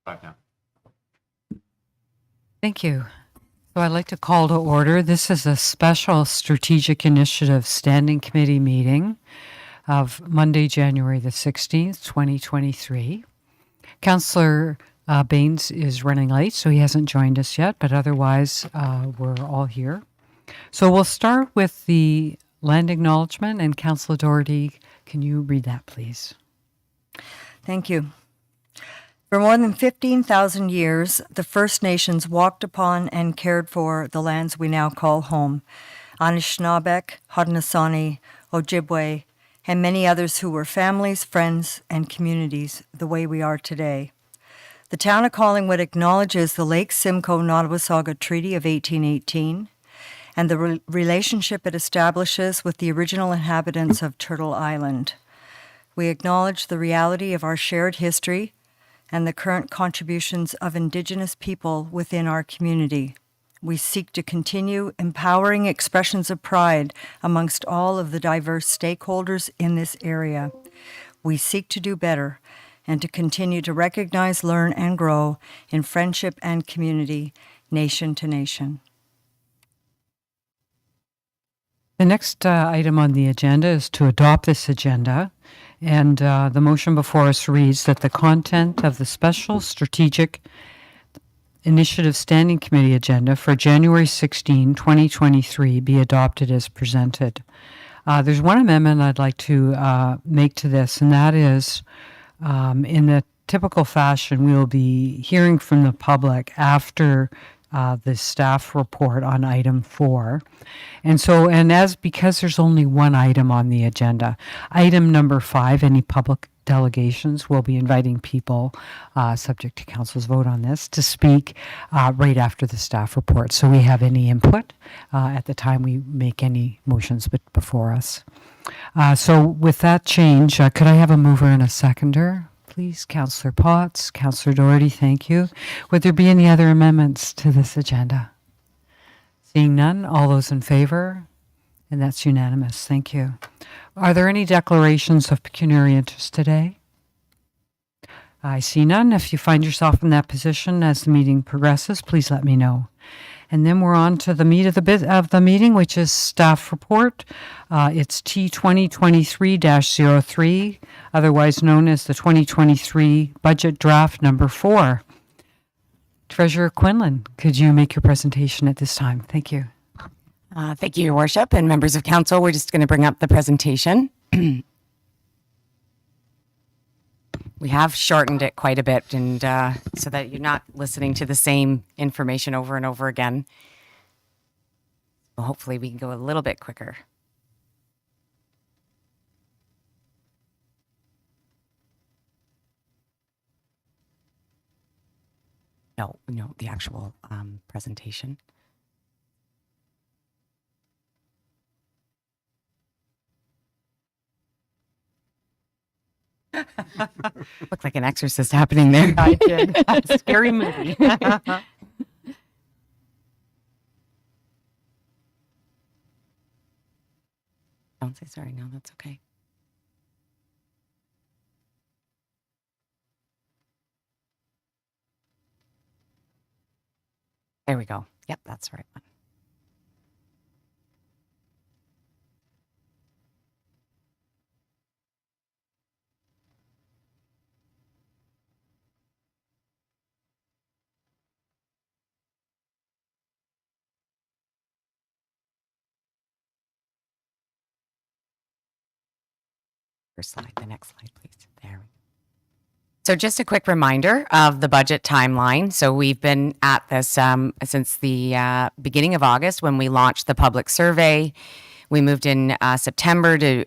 Five now. Thank you. So I'd like to call to order. This is a special strategic initiative standing committee meeting of Monday, January the 16th, 2023. Councillor Baines is running late, so he hasn't joined us yet, but otherwise we're all here. So we'll start with the land acknowledgement, and Councillor Doherty, can you read that, please? Thank you. For more than 15,000 years, the First Nations walked upon and cared for the lands we now call home. Anishinaabek, Haudenosaunee, Ojibwe, and many others who were families, friends, and communities the way we are today. The town of Collingwood acknowledges the Lake Simcoe-Nottawasaga Treaty of 1818 and the relationship it establishes with the original inhabitants of Turtle Island. We acknowledge the reality of our shared history and the current contributions of Indigenous people within our community. We seek to continue empowering expressions of pride amongst all of the diverse stakeholders in this area. We seek to do better and to continue to recognize, learn, and grow in friendship and community, nation to nation. The next item on the agenda is to adopt this agenda. And the motion before us reads that the content of the Special Strategic Initiative Standing Committee agenda for January 16, 2023 be adopted as presented. There's one amendment I'd like to make to this, and that is in the typical fashion, we will be hearing from the public after the staff report on item 4. And so, because there's only one item on the agenda, item number 5, any public delegations, will be inviting people, subject to council's vote on this, to speak right after the staff report. So we have any input at the time we make any motions before us. So with that change, could I have a mover and a seconder? Please, Councillor Potts, Councillor Doherty, thank you. Would there be any other amendments to this agenda? Seeing none, all those in favor? And that's unanimous, thank you. Are there any declarations of pecuniary interest today? I see none. If you find yourself in that position as the meeting progresses, please let me know. And then we're on to the meat of the meeting, which is staff report. It's T2023-03, otherwise known as the 2023 budget draft number 4. Treasurer Quinlan, could you make your presentation at this time? Thank you. Thank you, Your Worship, and members of council. We're just going to bring up the presentation. We have shortened it quite a bit, and so that you're not listening to the same information over and over again. Well, hopefully we can go a little bit quicker. No, the actual presentation. Looked like an exorcist happening there. I did. Scary movie. Don't say sorry. No, that's okay. There we go. Yep, that's the right one. First slide, the next slide, please. There we go. So just a quick reminder of the budget timeline. So we've been at this since the beginning of August when we launched the public survey. We moved in September to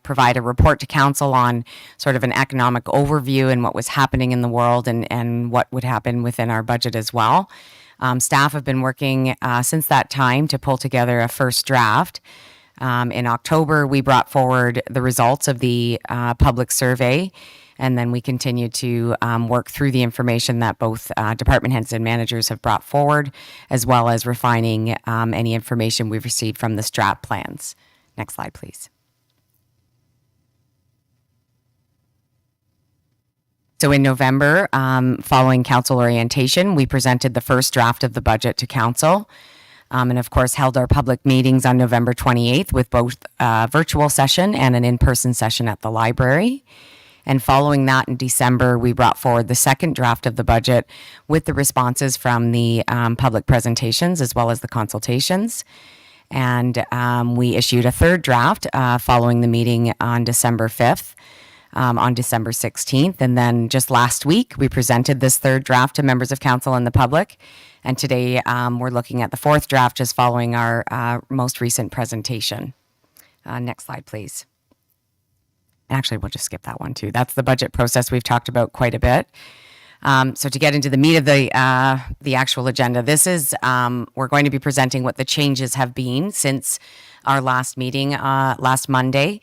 provide a report to council on sort of an economic overview and what was happening in the world and what would happen within our budget as well. Staff have been working since that time to pull together a first draft. In October, we brought forward the results of the public survey, and then we continue to work through the information that both department heads and managers have brought forward, as well as refining any information we've received from the strat plans. Next slide, please. So in November, following council orientation, we presented the first draft of the budget to council. And of course, held our public meetings on November 28th with both a virtual session and an in-person session at the library. And following that in December, we brought forward the second draft of the budget with the responses from the public presentations as well as the consultations. And we issued a third draft following the meeting on December 5th. On December 16th. And then just last week, we presented this third draft to members of council and the public. And today we're looking at the fourth draft just following our most recent presentation. Next slide, please. Actually, we'll just skip that one too. That's the budget process we've talked about quite a bit. So to get into the meat of the actual agenda, this is, we're going to be presenting what the changes have been since our last meeting last Monday.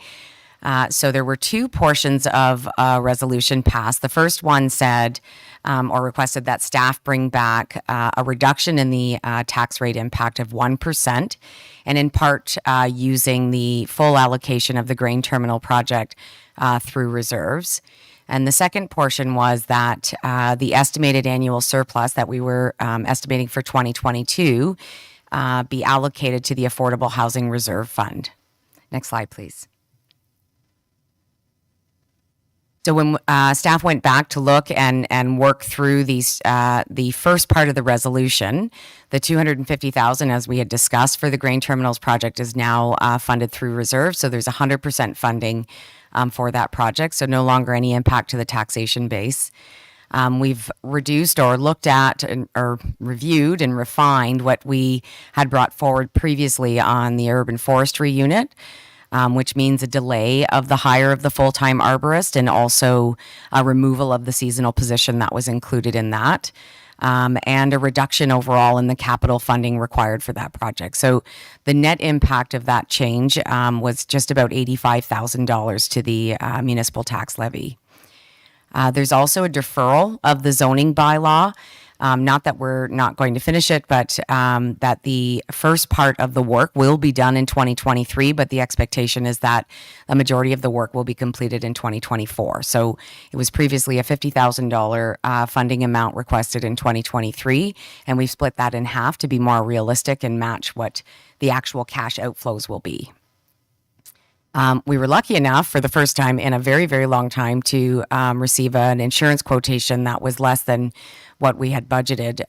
So there were two portions of a resolution passed. The first one said or requested that staff bring back a reduction in the tax rate impact of 1%, and in part using the full allocation of the grain terminal project through reserves. And the second portion was that the estimated annual surplus that we were estimating for 2022 be allocated to the Affordable Housing Reserve Fund. Next slide, please. So when staff went back to look and work through these, the first part of the resolution, the $250,000, as we had discussed, for the grain terminals project is now funded through reserve. So there's 100% funding for that project. So no longer any impact to the taxation base. We've reduced or looked at or reviewed and refined what we had brought forward previously on the urban forestry unit. Which means a delay of the hire of the full-time arborist and also a removal of the seasonal position that was included in that, and a reduction overall in the capital funding required for that project. So the net impact of that change was just about $85,000 to the municipal tax levy. There's also a deferral of the zoning bylaw. Not that we're not going to finish it, but that the first part of the work will be done in 2023, but the expectation is that a majority of the work will be completed in 2024. So it was previously a $50,000 funding amount requested in 2023, and we've split that in half to be more realistic and match what the actual cash outflows will be. We were lucky enough for the first time in a very, very long time to receive an insurance quotation that was less than what we had budgeted.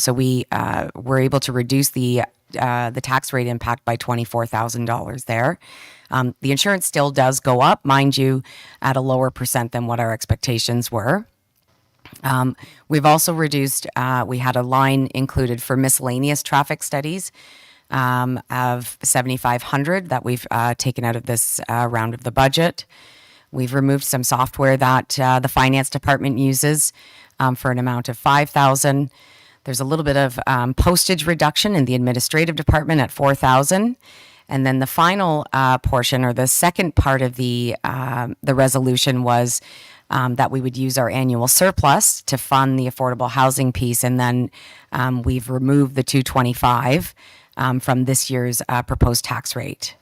So we were able to reduce the tax rate impact by $24,000 there. The insurance still does go up, mind you, at a lower percent than what our expectations were. We've also reduced, we had a line included for miscellaneous traffic studies of $7,500 that we've taken out of this round of the budget. We've removed some software that the finance department uses for an amount of $5,000. There's a little bit of postage reduction in the administrative department at $4,000. And then the final portion, or the second part of the resolution, was that we would use our annual surplus to fund the affordable housing piece. And then we've removed the $225 from this year's proposed tax rate.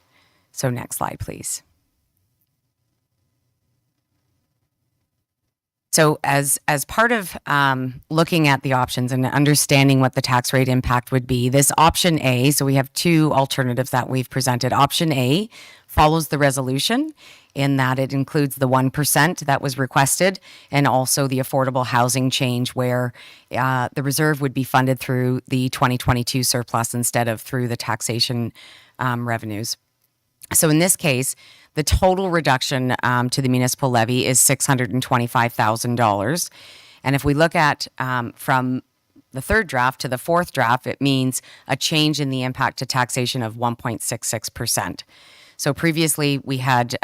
So next slide, please. So as part of looking at the options and understanding what the tax rate impact would be, this option A, so we have two alternatives that we've presented. Option A follows the resolution in that it includes the 1% that was requested and also the affordable housing change where the reserve would be funded through the 2022 surplus instead of through the taxation revenues. So in this case, the total reduction to the municipal levy is $625,000. And if we look at from the third draft to the fourth draft, it means a change in the impact to taxation of 1.66%. So previously we had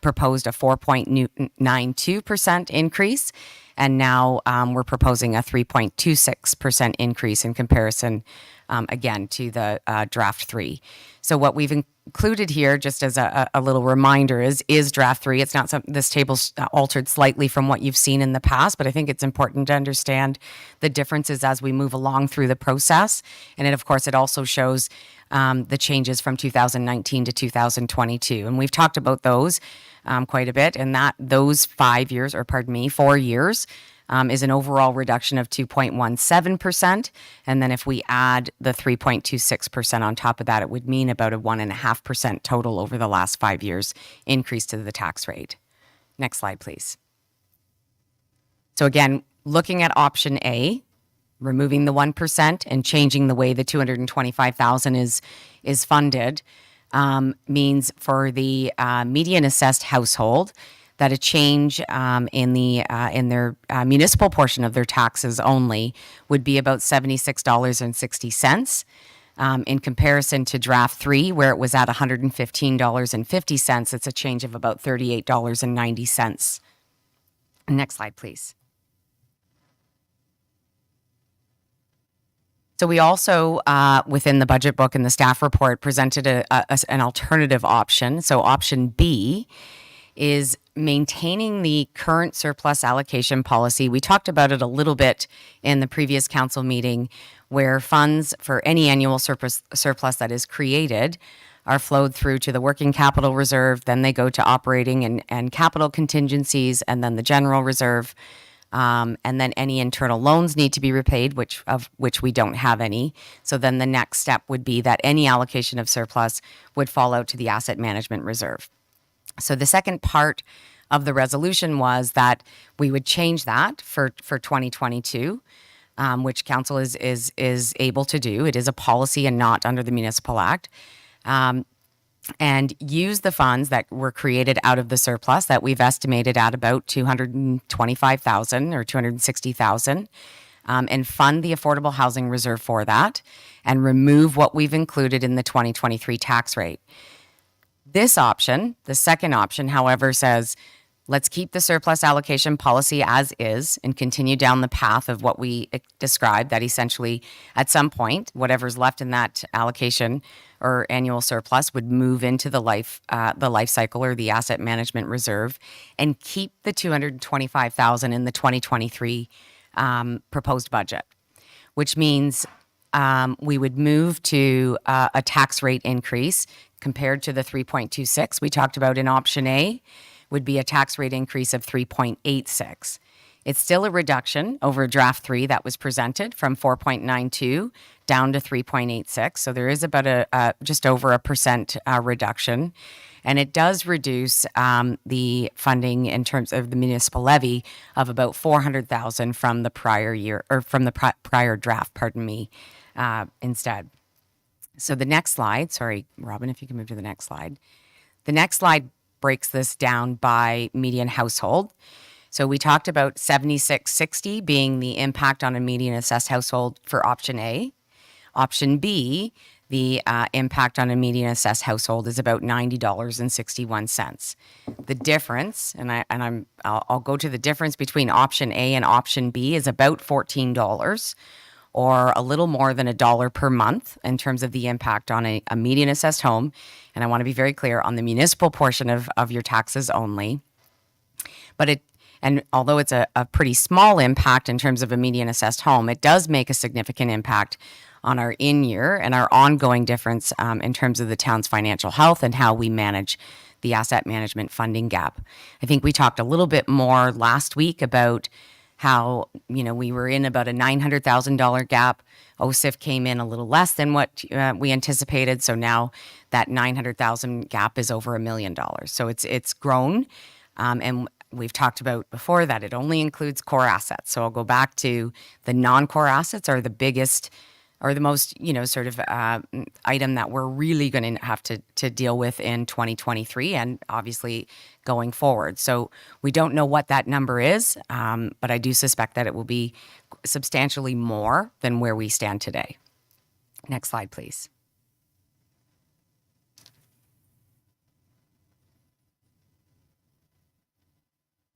proposed a 4.92% increase, and now we're proposing a 3.26% increase in comparison, again, to the draft 3. So what we've included here, just as a little reminder, is draft 3. It's not this table's altered slightly from what you've seen in the past, but I think it's important to understand the differences as we move along through the process. And it, of course, it also shows the changes from 2019 to 2022. And we've talked about those quite a bit, and that those 4 years, is an overall reduction of 2.17%. And then if we add the 3.26% on top of that, it would mean about a 1.5% total over the last 5 years increase to the tax rate. Next slide, please. So again, looking at option A, removing the 1% and changing the way the $225,000 is funded, means for the median assessed household that a change in their municipal portion of their taxes only would be about $76.60. In comparison to draft 3, where it was at $115.50, it's a change of about $38.90. Next slide, please. So we also, within the budget book and the staff report, presented an alternative option. So option B is maintaining the current surplus allocation policy. We talked about it a little bit in the previous council meeting, where funds for any annual surplus that is created are flowed through to the working capital reserve, then they go to operating and capital contingencies, and then the general reserve. And then any internal loans need to be repaid, which we don't have any. So then the next step would be that any allocation of surplus would fall out to the asset management reserve. So the second part of the resolution was that we would change that for 2022, which council is able to do. It is a policy and not under the Municipal Act. And use the funds that were created out of the surplus that we've estimated at about $225,000 or $260,000, and fund the affordable housing reserve for that, and remove what we've included in the 2023 tax rate. This option, the second option, however, says let's keep the surplus allocation policy as is and continue down the path of what we described, that essentially at some point, whatever's left in that allocation or annual surplus would move into the life cycle or the asset management reserve, and keep the $225,000 in the 2023 proposed budget, which means we would move to a tax rate increase compared to the 3.26 we talked about in option A, would be a tax rate increase of 3.86. It's still a reduction over draft 3 that was presented from 4.92 down to 3.86. So there is about a just over a percent reduction. And it does reduce the funding in terms of the municipal levy of about $400,000 from the prior year, or from the prior draft, instead. So the next slide, sorry, Robin, if you can move to the next slide. The next slide breaks this down by median household. So we talked about $76.60 being the impact on a median assessed household for option A. Option B, the impact on a median assessed household is about $90.61. The difference, I'll go to the difference between option A and option B, is about $14, or a little more than $1 per month in terms of the impact on a median assessed home. And I want to be very clear on the municipal portion of your taxes only. And although it's a pretty small impact in terms of a median assessed home, it does make a significant impact on our in-year and our ongoing difference in terms of the town's financial health and how we manage the asset management funding gap. I think we talked a little bit more last week about how, we were in about a $900,000 gap. OSIF came in a little less than what we anticipated. So now that $900,000 gap is over $1 million. So it's grown. And we've talked about before that it only includes core assets. So I'll go back to the non-core assets are the biggest or the most, item that we're really going to have to deal with in 2023 and obviously going forward. So we don't know what that number is, but I do suspect that it will be substantially more than where we stand today. Next slide, please.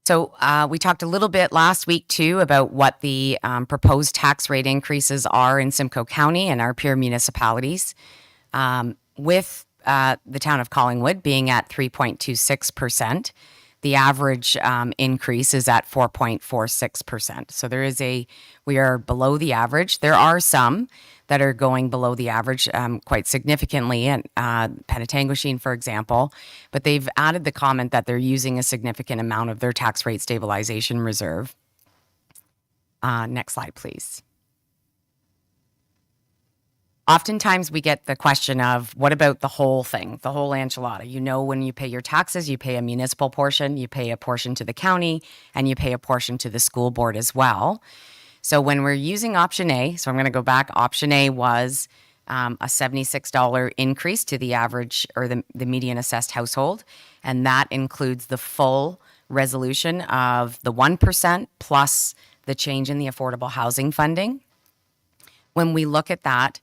So we talked a little bit last week, too, about what the proposed tax rate increases are in Simcoe County and our peer municipalities. With the town of Collingwood being at 3.26%. The average increase is at 4.46%. So we are below the average. There are some that are going below the average quite significantly, and Penetanguishene, for example, but they've added the comment that they're using a significant amount of their tax rate stabilization reserve. Next slide, please. Oftentimes we get the question of, what about the whole thing, the whole enchilada? You know, when you pay your taxes, you pay a municipal portion, you pay a portion to the county, and you pay a portion to the school board as well. So when we're using option A, so I'm going to go back, option A was a $76 increase to the average or the median assessed household, and that includes the full resolution of the 1% plus the change in the affordable housing funding. When we look at that,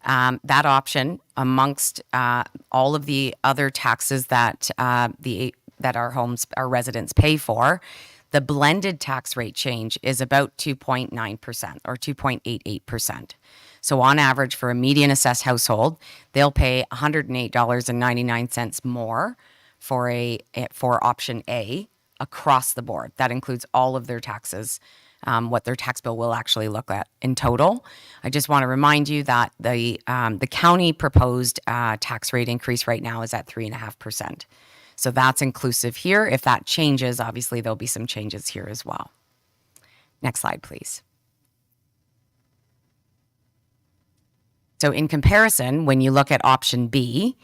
that option amongst all of the other taxes that our residents pay for, the blended tax rate change is about 2.9% or 2.88%. So on average, for a median assessed household, they'll pay $108.99 more for option A across the board. That includes all of their taxes. What their tax bill will actually look at in total. I just want to remind you that the county proposed tax rate increase right now is at 3.5%. So that's inclusive here. If that changes, obviously there'll be some changes here as well. Next slide, please. So in comparison, when you look at option B,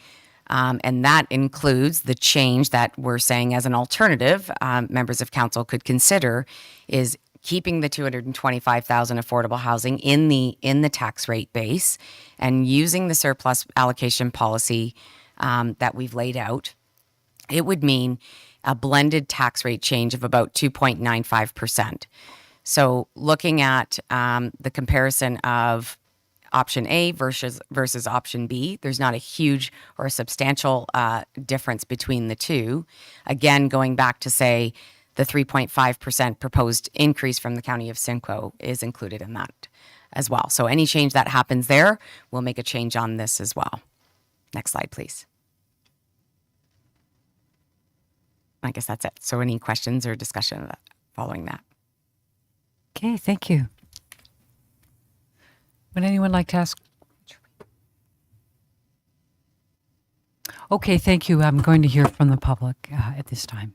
and that includes the change that we're saying as an alternative, members of council could consider, is keeping the 225,000 affordable housing in the tax rate base and using the surplus allocation policy that we've laid out. It would mean a blended tax rate change of about 2.95%. So looking at the comparison of option A versus option B, there's not a huge or a substantial difference between the two. Again, going back to say the 3.5% proposed increase from the County of Simcoe is included in that as well. So any change that happens there will make a change on this as well. Next slide, please. I guess that's it. So any questions or discussion following that? Okay, thank you. Would anyone like to ask? Okay, thank you. I'm going to hear from the public at this time.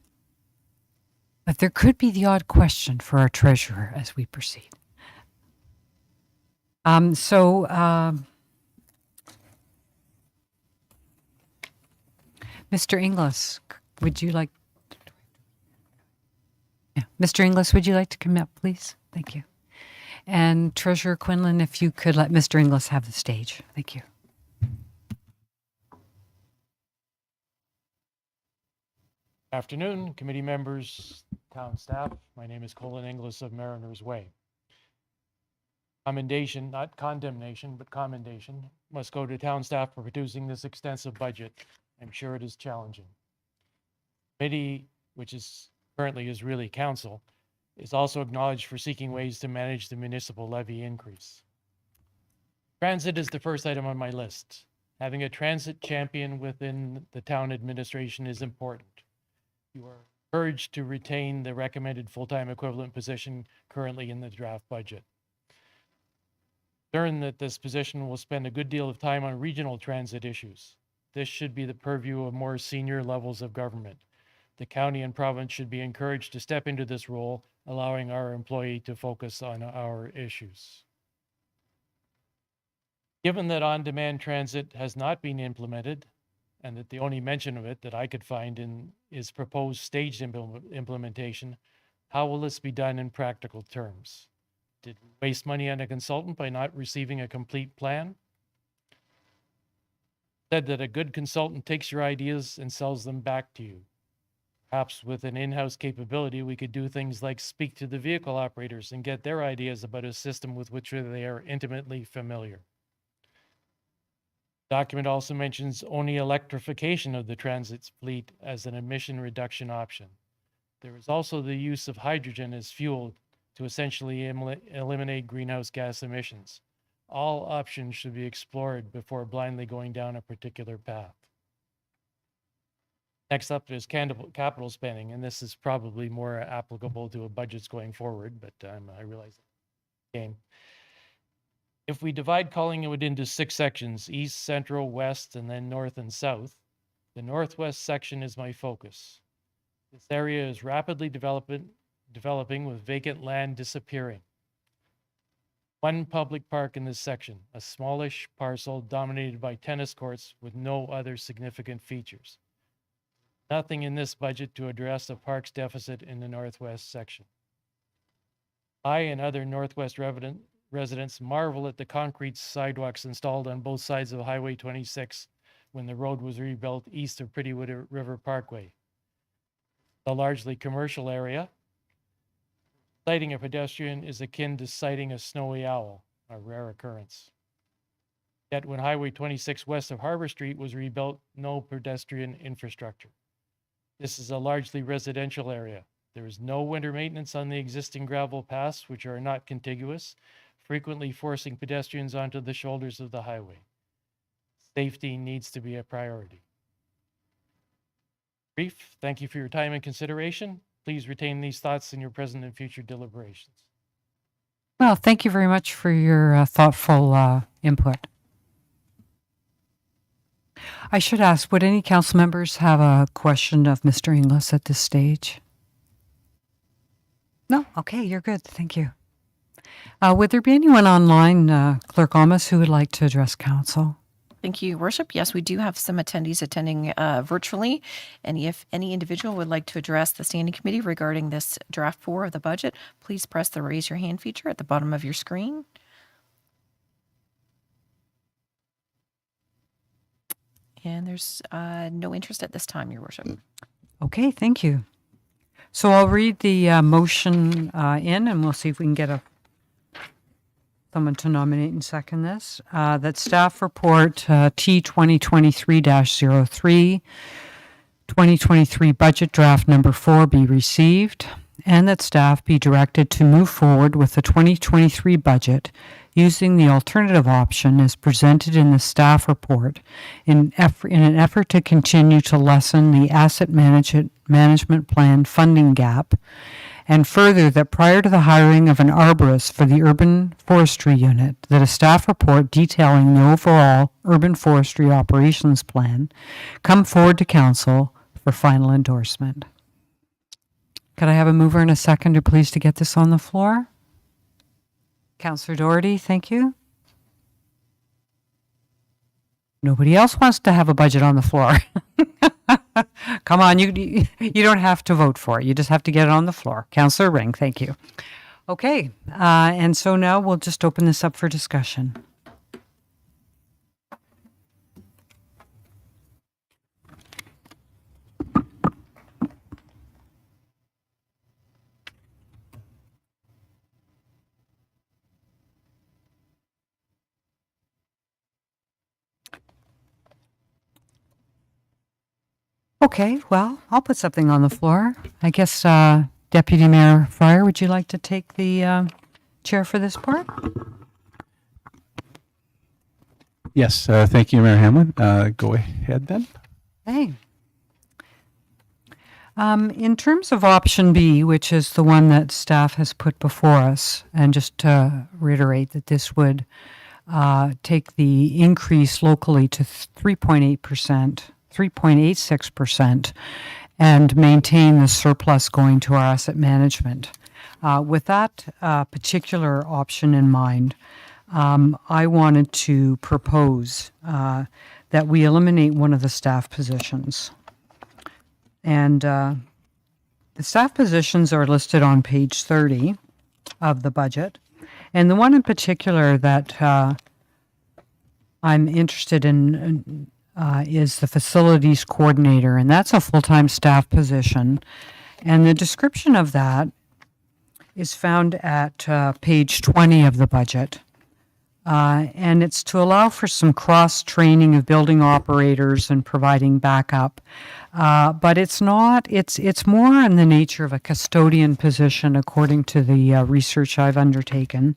But there could be the odd question for our treasurer as we proceed. Mr. Inglis, would you like? Yeah, Mr. Inglis, would you like to come up, please? Thank you. And Treasurer Quinlan, if you could let Mr. Inglis have the stage. Thank you. Afternoon, committee members, town staff. My name is Colin Inglis of Mariners Way. Commendation, not condemnation, but commendation, must go to town staff for producing this extensive budget. I'm sure it is challenging. Committee, which is currently is really council, is also acknowledged for seeking ways to manage the municipal levy increase. Transit is the first item on my list. Having a transit champion within the town administration is important. You are encouraged to retain the recommended full-time equivalent position currently in the draft budget. Concerned that this position will spend a good deal of time on regional transit issues. This should be the purview of more senior levels of government. The county and province should be encouraged to step into this role, allowing our employee to focus on our issues. Given that on-demand transit has not been implemented, and that the only mention of it that I could find in is proposed staged implementation, how will this be done in practical terms? Did we waste money on a consultant by not receiving a complete plan? Said that a good consultant takes your ideas and sells them back to you. Perhaps with an in-house capability, we could do things like speak to the vehicle operators and get their ideas about a system with which they are intimately familiar. The document also mentions only electrification of the transit fleet as an emission reduction option. There is also the use of hydrogen as fuel to essentially eliminate greenhouse gas emissions. All options should be explored before blindly going down a particular path. Next up is capital spending, and this is probably more applicable to a budgets going forward, but I realize the game. If we divide Collingwood into 6 sections, east, central, west, and then north and south, the northwest section is my focus. This area is rapidly developing with vacant land disappearing. One public park in this section, a smallish parcel dominated by tennis courts with no other significant features. Nothing in this budget to address the park's deficit in the northwest section. I and other northwest residents marvel at the concrete sidewalks installed on both sides of Highway 26 when the road was rebuilt east of Pretty River Parkway. The largely commercial area, sighting a pedestrian is akin to sighting a snowy owl, a rare occurrence. Yet when Highway 26 west of Harbor Street was rebuilt, no pedestrian infrastructure. This is a largely residential area. There is no winter maintenance on the existing gravel paths, which are not contiguous, frequently forcing pedestrians onto the shoulders of the highway. Safety needs to be a priority. Brief, thank you for your time and consideration. Please retain these thoughts in your present and future deliberations. Well, thank you very much for your thoughtful input. I should ask, would any council members have a question of Mr. Inglis at this stage? No? Okay, you're good. Thank you. Would there be anyone online, Clerk Almas, who would like to address council? Thank you, Your Worship. Yes, we do have some attendees attending virtually. And if any individual would like to address the Standing Committee regarding this draft 4 of the budget, please press the raise your hand feature at the bottom of your screen. And there's no interest at this time, Your Worship. Okay, thank you. So I'll read the motion in, and we'll see if we can get someone to nominate and second this. That staff report T 2023-03, 2023 budget draft number 4 be received, and that staff be directed to move forward with the 2023 budget using the alternative option as presented in the staff report in an effort to continue to lessen the asset management plan funding gap, and further that prior to the hiring of an arborist for the urban forestry unit, that a staff report detailing the overall urban forestry operations plan come forward to council for final endorsement. Could I have a mover and a seconder, please, to get this on the floor? Councillor Doherty, thank you. Nobody else wants to have a budget on the floor. Come on, you don't have to vote for it. You just have to get it on the floor. Councillor Ring, thank you. Okay, and so now we'll just open this up for discussion. Okay, well, I'll put something on the floor. I guess Deputy Mayor Fryer, would you like to take the chair for this part? Yes, thank you, Mayor Hamlin. Go ahead then. Hey. In terms of option B, which is the one that staff has put before us, and just to reiterate that this would take the increase locally to 3.8%, 3.86%, and maintain the surplus going to our asset management. With that particular option in mind, I wanted to propose that we eliminate one of the staff positions. And the staff positions are listed on page 30 of the budget. And the one in particular that I'm interested in is the facilities coordinator, and that's a full-time staff position. And the description of that is found at page 20 of the budget. And it's to allow for some cross-training of building operators and providing backup. But it's not, it's more in the nature of a custodian position, according to the research I've undertaken.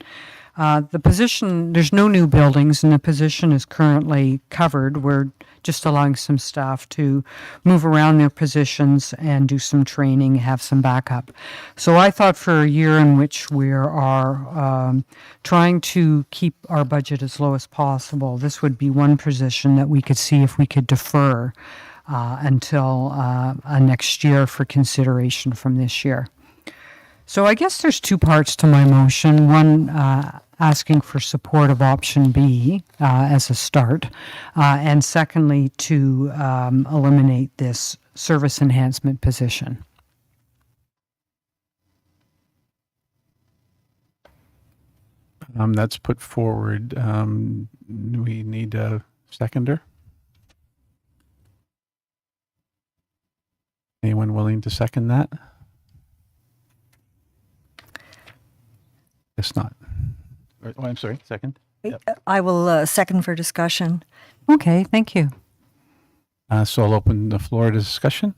The position, there's no new buildings, and the position is currently covered. We're just allowing some staff to move around their positions and do some training, have some backup. So I thought for a year in which we are trying to keep our budget as low as possible, this would be one position that we could see if we could defer until next year for consideration from this year. So I guess there's two parts to my motion. One, asking for support of option B as a start, and secondly, to eliminate this service enhancement position. That's put forward. Do we need a seconder? Anyone willing to second that? Guess not. Oh, I'm sorry, second. I will second for discussion. Okay, thank you. So I'll open the floor to discussion.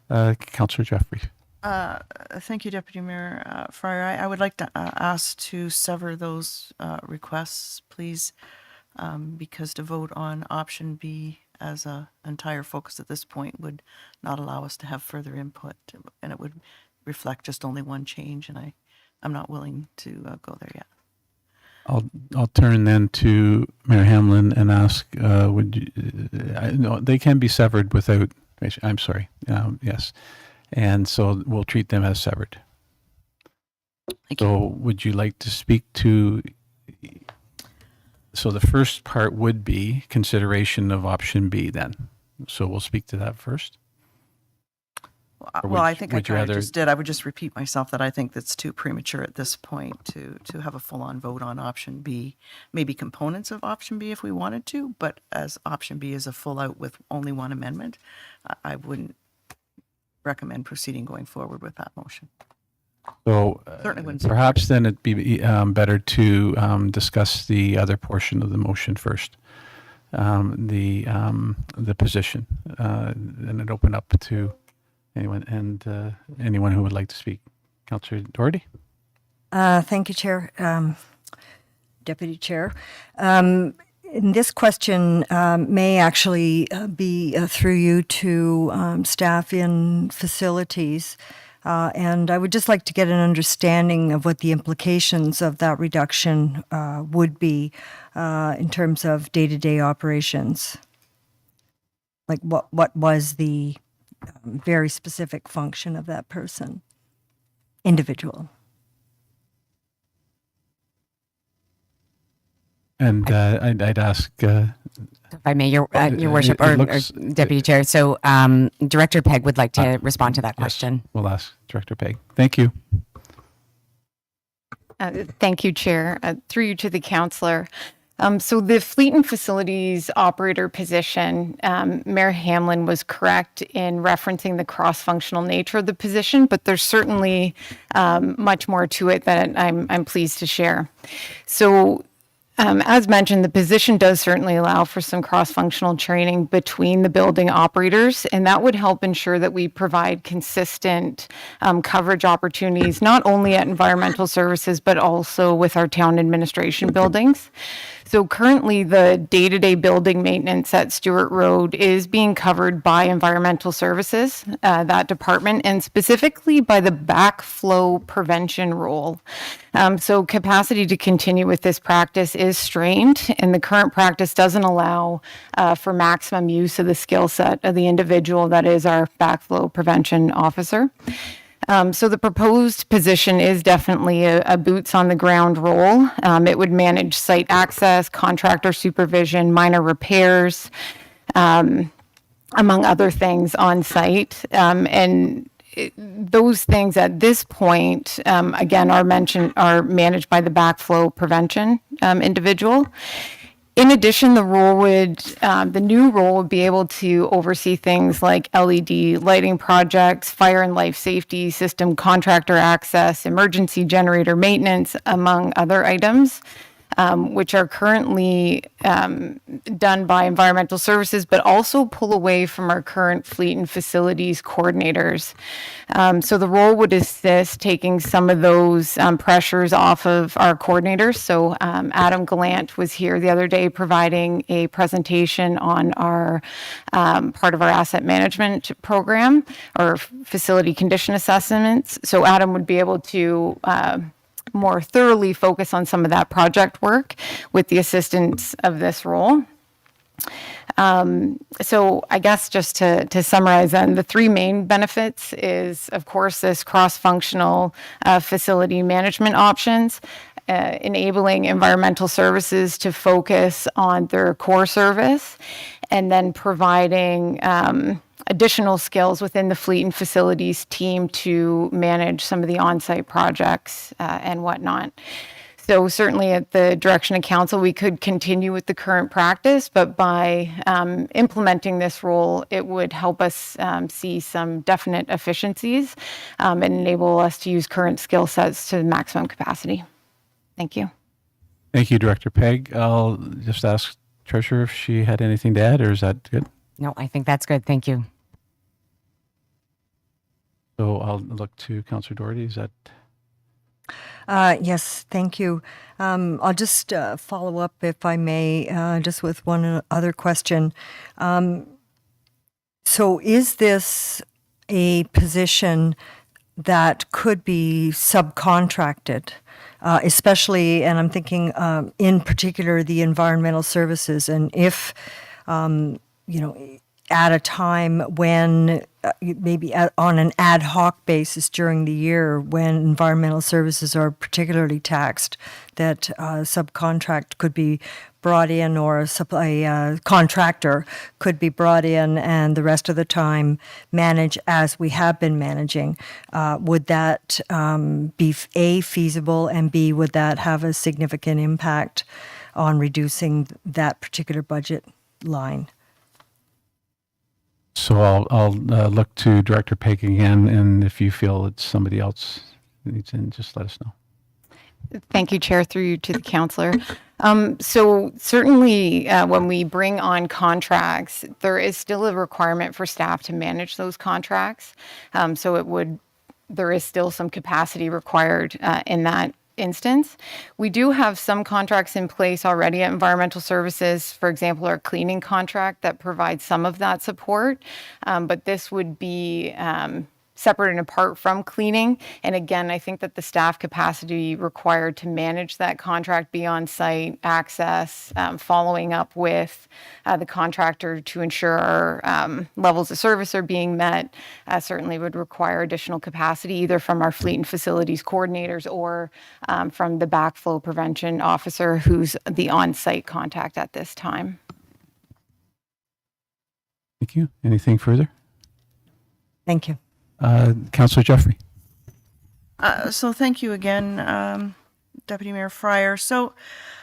Councillor Jeffrey. Thank you, Deputy Mayor Fryer. I would like to ask to sever those requests, please, because to vote on option B as an entire focus at this point would not allow us to have further input, and it would reflect just only one change, and I'm not willing to go there yet. I'll turn then to Mayor Hamlin and ask, would you, no, they can be severed without, I'm sorry, yes. And so we'll treat them as severed. Thank you. So would you like to speak to, so the first part would be consideration of option B then. So we'll speak to that first. Or Well, I would- think I would you kind of rather- just did. I would just repeat myself that I think that's too premature at this point to have a full-on vote on option B. Maybe components of option B if we wanted to, but as option B is a full out with only one amendment, I wouldn't recommend proceeding going forward with that motion. So Certainly wouldn't support perhaps then it'd be better to discuss the other portion of the motion first, the position, and it open up to anyone and anyone who would like to speak. Councillor Doherty. Thank you, Chair, Deputy Chair. And this question may actually be through you to staff in facilities. And I would just like to get an understanding of what the implications of that reduction would be in terms of day-to-day operations. Like what was the very specific function of that person, individual? And I'd ask, If I may, Your Worship, it or looks- Deputy Chair. So Director Peg would like to respond to that yes, question. we'll ask Director Peg. Thank you. Thank you, Chair. Through you to the councillor. So the fleet and facilities operator position, Mayor Hamlin was correct in referencing the cross-functional nature of the position, but there's certainly much more to it that I'm pleased to share. So as mentioned, the position does certainly allow for some cross-functional training between the building operators, and that would help ensure that we provide consistent coverage opportunities, not only at environmental services, but also with our town administration buildings. So currently, the day-to-day building maintenance at Stewart Road is being covered by environmental services, that department, and specifically by the backflow prevention role. So capacity to continue with this practice is strained, and the current practice doesn't allow for maximum use of the skill set of the individual that is our backflow prevention officer. So the proposed position is definitely a boots on the ground role. It would manage site access, contractor supervision, minor repairs, among other things on site. Those things at this point, again, are managed by the backflow prevention individual. In addition, the new role would be able to oversee things like LED lighting projects, fire and life safety system contractor access, emergency generator maintenance, among other items. which are currently done by environmental services, but also pull away from our current fleet and facilities coordinators. So the role would assist taking some of those pressures off of our coordinators. So Adam Gallant was here the other day providing a presentation on our part of our asset management program or facility condition assessments. So Adam would be able to more thoroughly focus on some of that project work with the assistance of this role. So I guess just to summarize then, the three main benefits is, of course, this cross-functional facility management options, enabling environmental services to focus on their core service, and then providing additional skills within the fleet and facilities team to manage some of the on-site projects and whatnot. So certainly at the direction of council, we could continue with the current practice, but by implementing this role, it would help us see some definite efficiencies and enable us to use current skill sets to maximum capacity. Thank you. Thank you, Director Peg. I'll just ask Treasurer if she had anything to add, or is that good? No, I think that's good. Thank you. So I'll look to Councillor Doherty. Is that? Yes, thank you. I'll just follow up, if I may, just with one other question. So is this a position that could be subcontracted, especially, and I'm thinking in particular, the environmental services, and if, at a time when maybe on an ad hoc basis during the year when environmental services are particularly taxed, that subcontract could be brought in, or a contractor could be brought in, and the rest of the time manage as we have been managing. Would that be A, feasible, and B, would that have a significant impact on reducing that particular budget line? So I'll look to Director Peg again, and if you feel it's somebody else needs in, just let us know. Thank you, Chair, through you to the councillor. So certainly when we bring on contracts, there is still a requirement for staff to manage those contracts. So there is still some capacity required in that instance. We do have some contracts in place already at Environmental Services, for example, our cleaning contract that provides some of that support, but this would be separate and apart from cleaning. And again, I think that the staff capacity required to manage that contract, be on site, access, following up with the contractor to ensure our levels of service are being met, certainly would require additional capacity, either from our fleet and facilities coordinators or from the backflow prevention officer, who's the on-site contact at this time. Thank you. Anything further? Thank you. Councillor Jeffrey. So thank you again, Deputy Mayor Fryer. So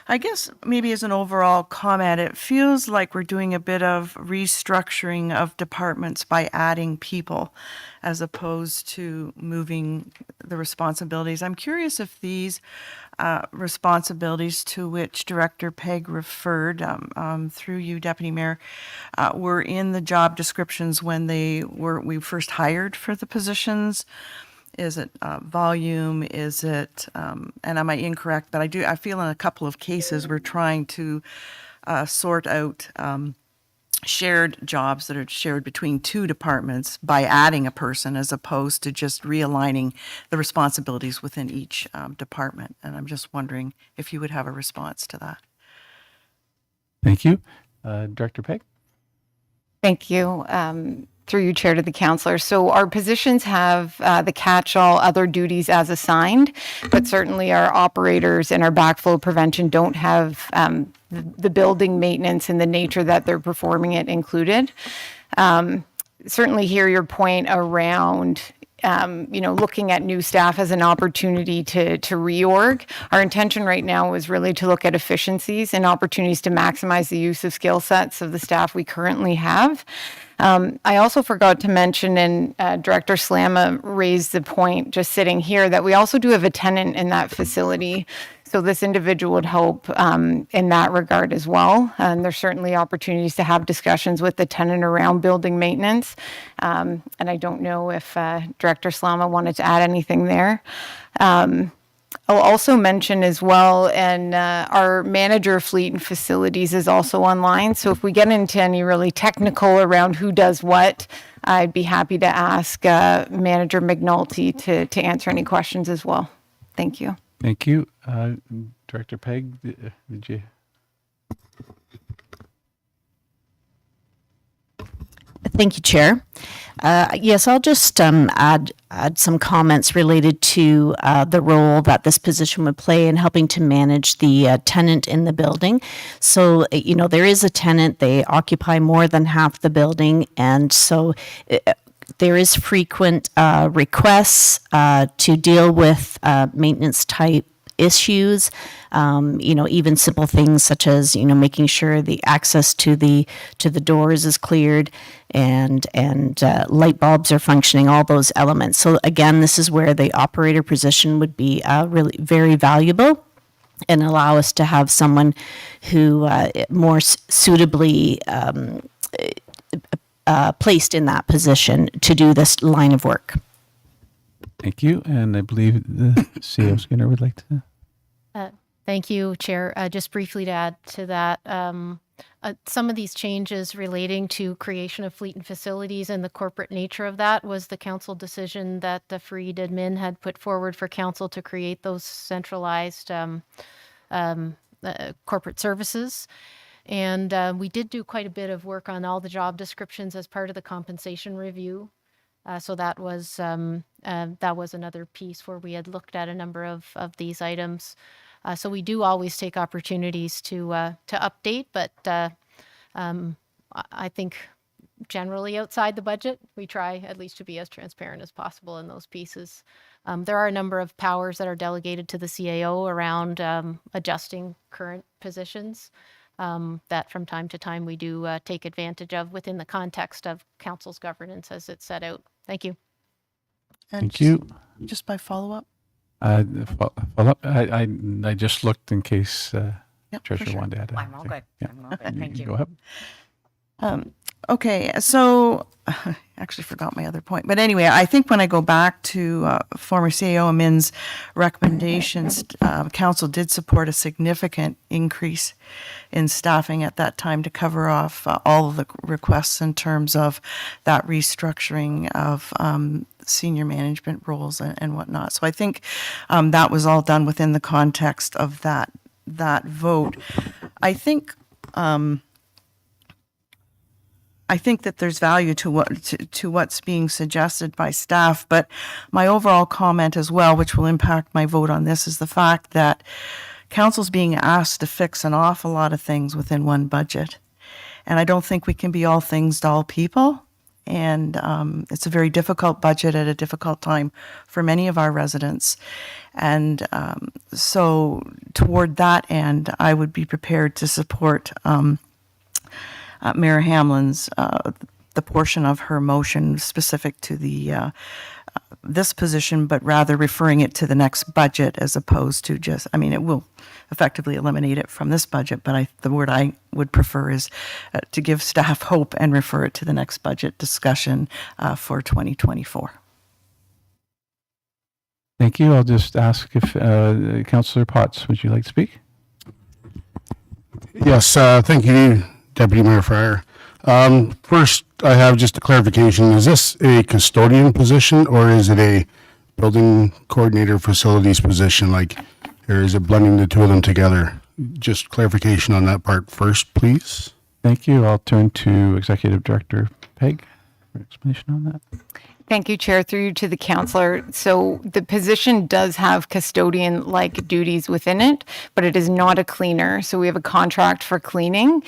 I guess maybe as an overall comment, it feels like we're doing a bit of restructuring of departments by adding people as opposed to moving the responsibilities. I'm curious if these responsibilities to which Director Peg referred through you, Deputy Mayor, were in the job descriptions when we first hired for the positions. Is it volume? Is it, and am I incorrect? But I feel in a couple of cases we're trying to sort out shared jobs that are shared between two departments by adding a person, as opposed to just realigning the responsibilities within each department. And I'm just wondering if you would have a response to that. Thank you. Director Peg. Thank you. Through you, Chair, to the councillor. So our positions have the catch-all other duties as assigned, but certainly our operators and our backflow prevention don't have the building maintenance in the nature that they're performing it included. Certainly hear your point around looking at new staff as an opportunity to reorg. Our intention right now is really to look at efficiencies and opportunities to maximize the use of skill sets of the staff we currently have. I also forgot to mention, and Director Slama raised the point just sitting here, that we also do have a tenant in that facility. So So this individual would help in that regard as well. And there's certainly opportunities to have discussions with the tenant around building maintenance. And I don't know if Director Slama wanted to add anything there. I'll also mention as well, and our manager of fleet and facilities is also online. So if we get into any really technical around who does what, I'd be happy to ask Manager McNulty to answer any questions as well. Thank you. Thank you. Director Peg, did you? Thank you, Chair. Yes, I'll just add some comments related to the role that this position would play in helping to manage the tenant in the building. So, there is a tenant, they occupy more than half the building, and so there is frequent requests to deal with maintenance type issues, even simple things such as, making sure the access to the doors is cleared and light bulbs are functioning, all those elements. So again, this is where the operator position would be really very valuable and allow us to have someone who more suitably placed in that position to do this line of work. Thank you. And I believe the CEO Skinner would like to. Thank you, Chair. Just briefly to add to that, some of these changes relating to creation of fleet and facilities and the corporate nature of that was the council decision that the Freed admin had put forward for council to create those centralized corporate services. And we did do quite a bit of work on all the job descriptions as part of the compensation review. So that was another piece where we had looked at a number of these items. So we do always take opportunities to update, but I think generally outside the budget, we try at least to be as transparent as possible in those pieces. There are a number of powers that are delegated to the CAO around adjusting current positions that from time to time we do take advantage of within the context of council's governance as it's set out. Thank you. And Thank you. Just by follow-up? Follow up. I just looked in case Yep, Treasurer for sure. wanted to add I'm all anything. good. Yeah. I'm all good. Thank you. Go ahead. Okay, so I actually forgot my other point. But anyway, I think when I go back to former CAO Amin's recommendations, council did support a significant increase in staffing at that time to cover off all of the requests in terms of that restructuring of senior management roles and whatnot. So I think that was all done within the context of that vote. I think that there's value to what's being suggested by staff, but my overall comment as well, which will impact my vote on this, is the fact that council's being asked to fix an awful lot of things within one budget. And I don't think we can be all things to all people. And it's a very difficult budget at a difficult time for many of our residents. And so toward that end, I would be prepared to support Mayor Hamlin's, the portion of her motion specific to the this position, but rather referring it to the next budget as opposed to just, it will effectively eliminate it from this budget, but the word I would prefer is to give staff hope and refer it to the next budget discussion for 2024. Thank you. I'll just ask if Councillor Potts, would you like to speak? Yes, thank you, Deputy Mayor Fryer. First, I have just a clarification. Is this a custodian position or is it a building coordinator facilities position? Or is it blending the two of them together? Just clarification on that part first, please. Thank you. I'll turn to Executive Director Peg for explanation on that. Thank you, Chair. Through you to the councillor. So the position does have custodian-like duties within it, but it is not a cleaner. So we have a contract for cleaning.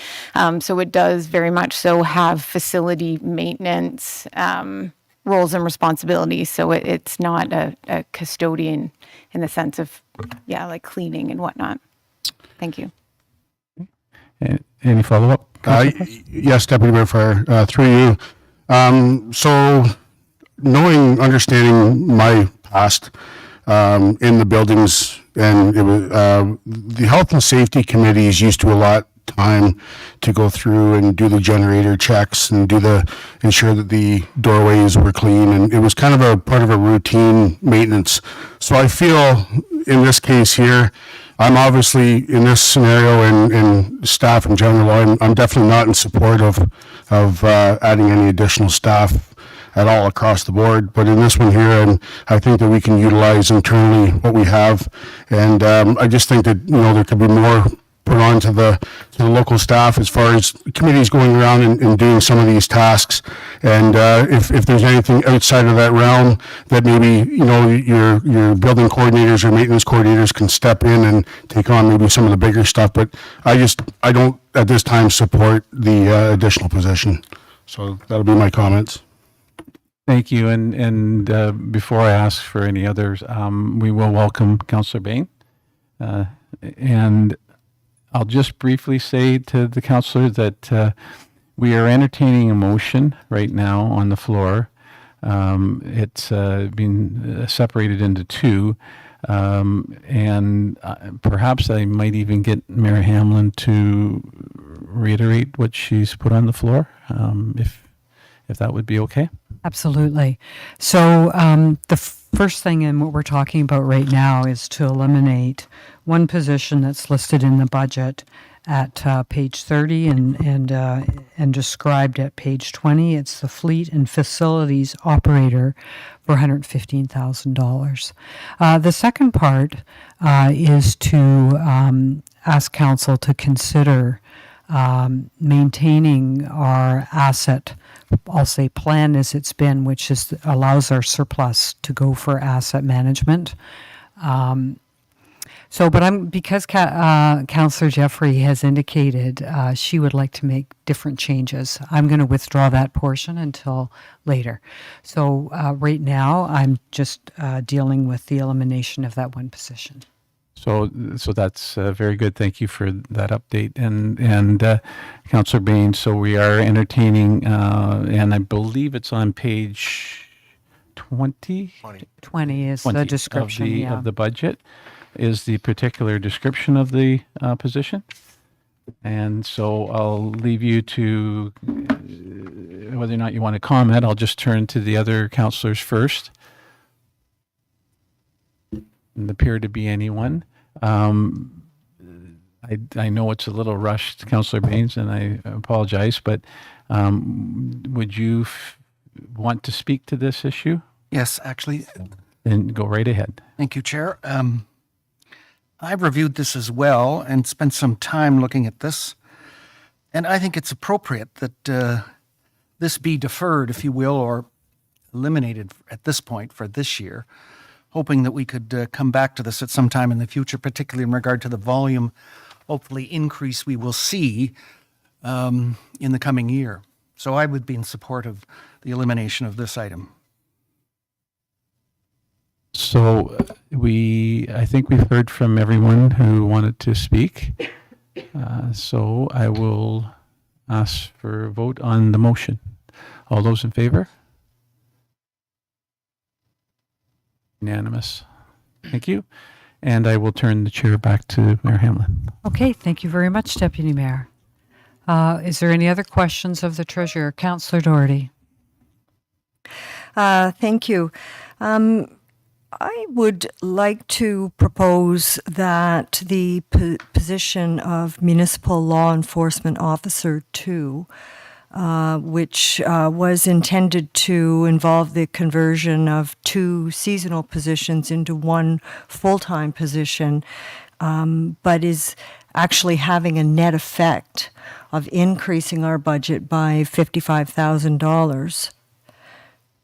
So it does very much so have facility maintenance roles and responsibilities. So it's not a custodian in the sense of, like cleaning and whatnot. Thank you. Any follow-up? Yes, Deputy Mayor Fryer, through you. So understanding my past in the buildings and it was the health and safety committee is used to a lot time to go through and do the generator checks and ensure that the doorways were clean, and it was kind of a part of a routine maintenance. So I feel in this case here, I'm obviously in this scenario and staff in general, I'm definitely not in support of adding any additional staff at all across the board. But in this one here, and I think that we can utilize internally what we have, and I just think that there could be more put on to the local staff as far as committees going around and doing some of these tasks. And if there's anything outside of that realm that maybe your building coordinators or maintenance coordinators can step in and take on maybe some of the bigger stuff. But I don't at this time support the additional position. So that'll be my comments. Thank you. And before I ask for any others, we will welcome Councillor Bain. And I'll just briefly say to the councillor that we are entertaining a motion right now on the floor. It's been separated into two. And perhaps I might even get Mayor Hamlin to reiterate what she's put on the floor, if that would be okay. Absolutely. So the first thing in what we're talking about right now is to eliminate one position that's listed in the budget at page 30 and described at page 20. It's the fleet and facilities operator for $115,000. The second part is to ask council to consider maintaining our asset, I'll say plan as it's been, which allows our surplus to go for asset management. Because Councillor Jeffrey has indicated she would like to make different changes, I'm going to withdraw that portion until later. So right now, I'm just dealing with the elimination of that one position. So that's very good. Thank you for that update. And Councillor Bain, so we are entertaining, and I believe it's on page 20? 20 is the description of the budget, is the particular description of the position. And so I'll leave you to whether or not you want to comment. I'll just turn to the other councillors first. Doesn't appear to be anyone. I know it's a little rushed, Councillor Baines, and I apologize, but would you want to speak to this issue? Yes, actually. Then go right ahead. Thank you, Chair. I've reviewed this as well and spent some time looking at this, and I think it's appropriate that this be deferred, if you will, or eliminated at this point for this year, hoping that we could come back to this at some time in the future, particularly in regard to the volume, hopefully increase we will see in the coming year. So I would be in support of the elimination of this item. So I think we've heard from everyone who wanted to speak. So I will ask for a vote on the motion. All those in favor? Unanimous. Thank you. And I will turn the chair back to Mayor Hamlin. Okay, thank you very much, Deputy Mayor. Is there any other questions of the Treasurer? Councillor Doherty. Thank you. I would like to propose that the position of Municipal Law Enforcement Officer 2, which was intended to involve the conversion of 2 seasonal positions into 1 full-time position, but is actually having a net effect of increasing our budget by $55,000.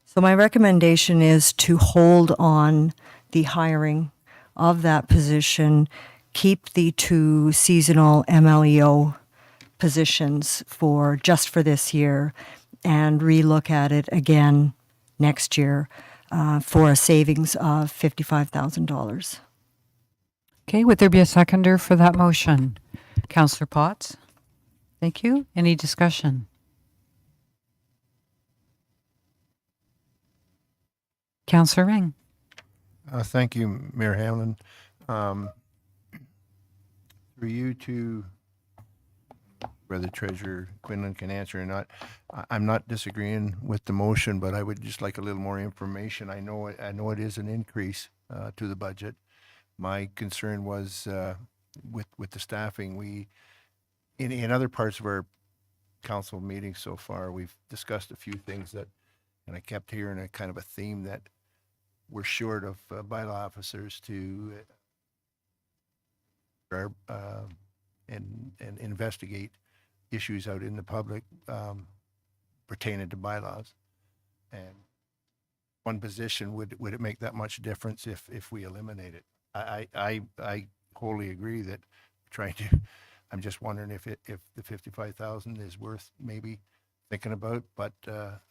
So my recommendation is to hold on the hiring of that position, keep the 2 seasonal MLEO positions for this year, and relook at it again next year for a savings of $55,000. Okay, would there be a seconder for that motion? Councillor Potts? Thank you. Any discussion? Councillor Ring. Thank you, Mayor Hamlin. For you to, whether Treasurer Quinlan can answer or not, I'm not disagreeing with the motion, but I would just like a little more information. I know it is an increase to the budget. My concern was with the staffing. In other parts of our council meetings so far, we've discussed a few things that, and I kept hearing a kind of a theme that we're short of bylaw officers to and investigate issues out in the public pertaining to bylaws. And one position, would it make that much difference if we eliminate it? I wholly agree that trying to, I'm just wondering if the 55,000 is worth maybe thinking about, but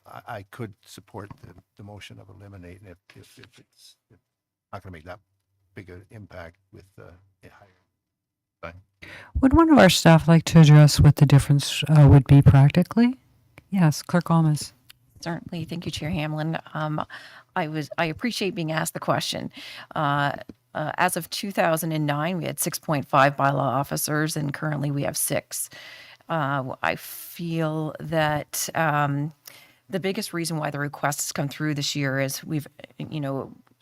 I could support the motion of eliminating it if it's not going to make that big an impact with a higher. Fine. Would one of our staff like to address what the difference would be practically? Yes, Clerk Almas. Certainly. Thank you, Chair Hamlin. I appreciate being asked the question. As of 2009, we had 6.5 bylaw officers, and currently we have 6. I feel that the biggest reason why the requests come through this year is we've,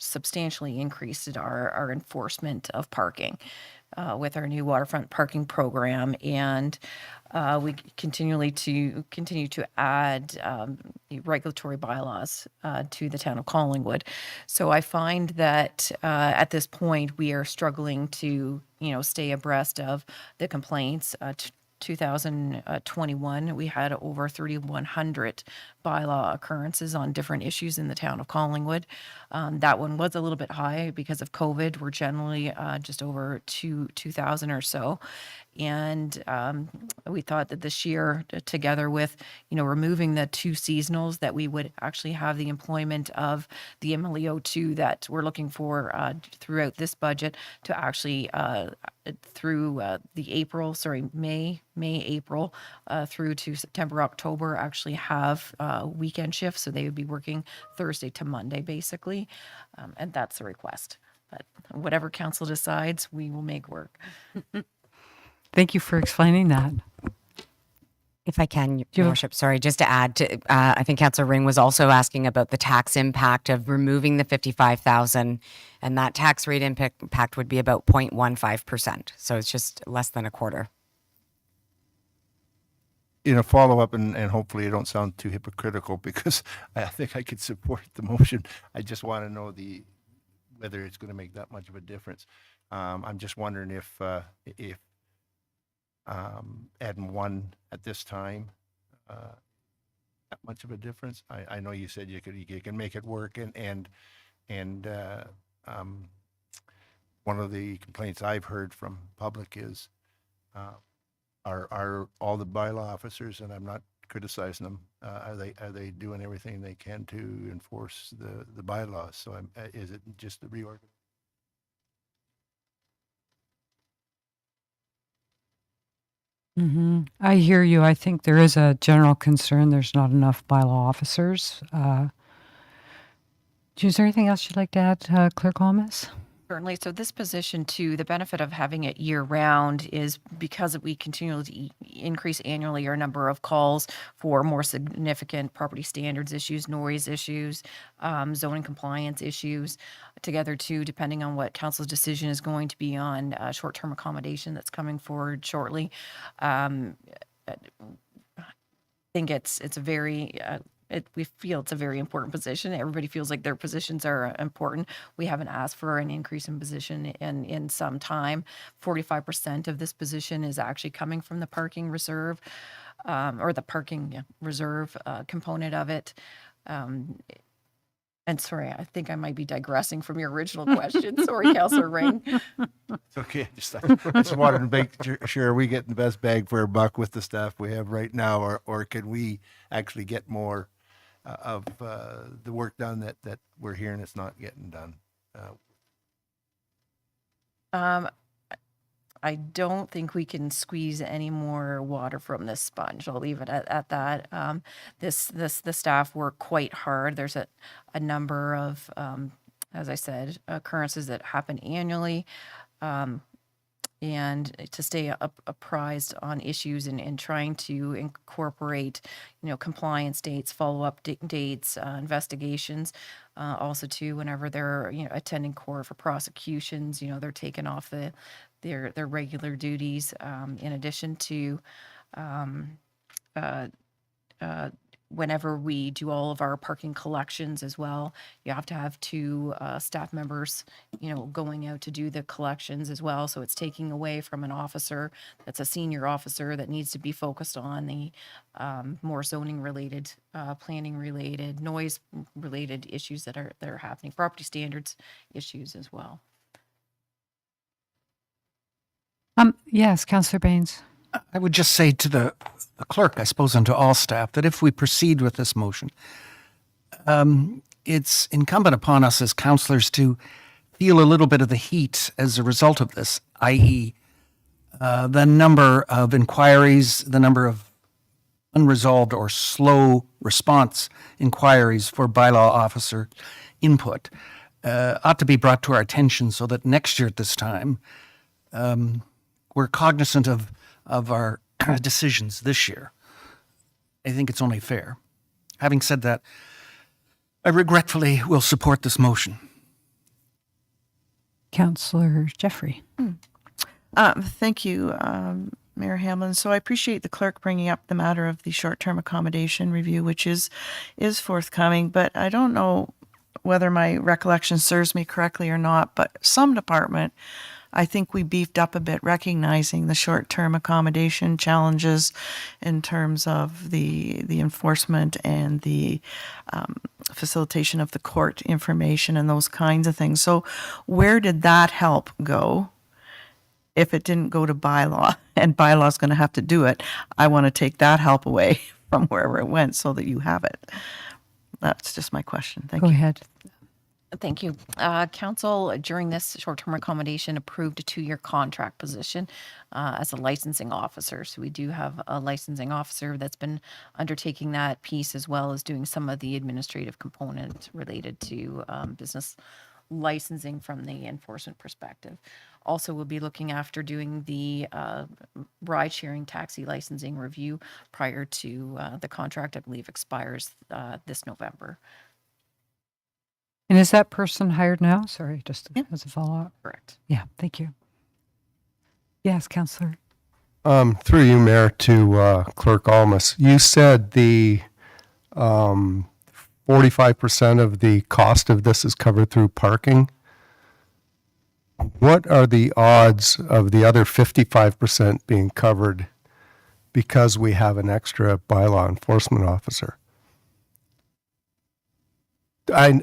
substantially increased our enforcement of parking with our new waterfront parking program, and we continue to add regulatory bylaws to the town of Collingwood. So I find that at this point we are struggling to stay abreast of the complaints. 2021, we had over 3,100 bylaw occurrences on different issues in the town of Collingwood. That one was a little bit high because of COVID. We're generally just over 2,000 or so. And we thought that this year, together with, removing the 2 seasonals, that we would actually have the employment of the MLEO2 that we're looking for throughout this budget to actually through May, April, through to September, October, actually have weekend shifts. So they would be working Thursday to Monday, basically. And that's the request. But whatever council decides, we will make work. Thank you for explaining that. If I can, Your Worship, sorry, just to add to, I think Councillor Ring was also asking about the tax impact of removing the 55,000, and that tax rate impact would be about 0.15%. So it's just less than a quarter. In a follow-up, and hopefully I don't sound too hypocritical, because I think I could support the motion. I just want to know whether it's going to make that much of a difference. I'm just wondering if adding 1 at this time, that much of a difference. I know you said you can make it work, and one of the complaints I've heard from public is are all the bylaw officers, and I'm not criticizing them, are they doing everything they can to enforce the bylaws? So is it just the reorganization? I hear you. I think there is a general concern there's not enough bylaw officers. Is there anything else you'd like to add, Clerk Almas? Certainly. So this position, too, the benefit of having it year-round is because we continually increase annually our number of calls for more significant property standards issues, noise issues, zoning compliance issues, together, too, depending on what council's decision is going to be on short-term accommodation that's coming forward shortly. I think it's a very... we feel it's a very important position. Everybody feels like their positions are important. We haven't asked for an increase in position in some time. 45% of this position is actually coming from the parking reserve, or the parking reserve component of it. And sorry, I think I might be digressing from your original question. Sorry, Councillor Ring. It's okay. I just wanted to make sure we get the best bang for our buck with the staff we have right now, or can we actually get more of the work done that we're hearing it's not getting done? I don't think we can squeeze any more water from this sponge. I'll leave it at that. The staff work quite hard. There's a number of as I said, occurrences that happen annually. And to stay apprised on issues and trying to incorporate, compliance dates, follow-up dates, investigations. Also too, whenever they're, attending court for prosecutions, they're taken off their regular duties. In addition to, whenever we do all of our parking collections as well, you have to have two staff members, going out to do the collections as well. So it's taking away from an officer that's a senior officer that needs to be focused on the more zoning related, planning related, noise related issues that are happening, property standards issues as well. Yes, Councillor Baines. I would just say to the clerk, I suppose, and to all staff, that if we proceed with this motion, it's incumbent upon us as councillors to feel a little bit of the heat as a result of this, i.e., the number of inquiries, the number of unresolved or slow response inquiries for bylaw officer input ought to be brought to our attention so that next year at this time, we're cognizant of our decisions this year. I think it's only fair. Having said that, I regretfully will support this motion. Councillor Jeffrey. Thank you, Mayor Hamlin. So I appreciate the clerk bringing up the matter of the short-term accommodation review, which is forthcoming, but I don't know whether my recollection serves me correctly or not, but some department, I think we beefed up a bit, recognizing the short-term accommodation challenges in terms of the enforcement and the facilitation of the court information and those kinds of things. So where did that help go? If it didn't go to bylaw, and bylaw's going to have to do it, I want to take that help away from wherever it went so that you have it. That's just my question. Thank you. Go ahead. Thank you. Council, during this short-term accommodation, approved a 2-year contract position as a licensing officer. So we do have a licensing officer that's been undertaking that piece, as well as doing some of the administrative component related to business licensing from the enforcement perspective. Also, we'll be looking after doing the ride-sharing taxi licensing review prior to the contract, I believe, expires this November. And is that person hired now? Sorry, just as a follow-up. Correct. Yeah, thank you. Yes, Councillor. Through you, Mayor, to Clerk Almas. You said the 45% of the cost of this is covered through parking. What are the odds of the other 55% being covered because we have an extra bylaw enforcement officer?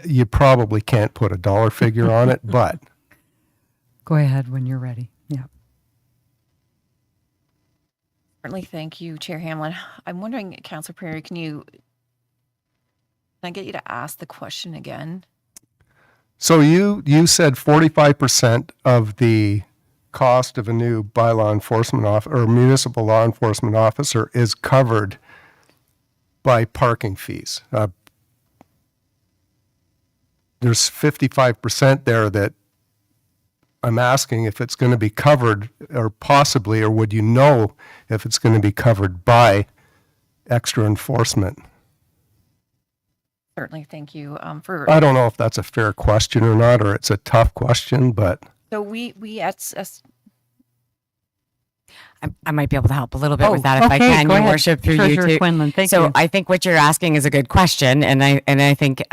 You probably can't put a dollar figure on it, but. Go ahead when you're ready. Yeah. Certainly. Thank you, Chair Hamlin. I'm wondering, Councillor Prairie, can I get you to ask the question again? So you said 45% of the cost of a new bylaw enforcement or municipal law enforcement officer is covered by parking fees. There's 55% there that I'm asking if it's going to be covered, or possibly, or would you know if it's going to be covered by extra enforcement? Certainly. Thank you. I don't know if that's a fair question or not, or it's a tough question, but. So we I might be able to help a little bit with that if I okay, can, go Your ahead. Worship, through Treasurer you too. Quinlan, thank so you. I think what you're asking is a good question, and I think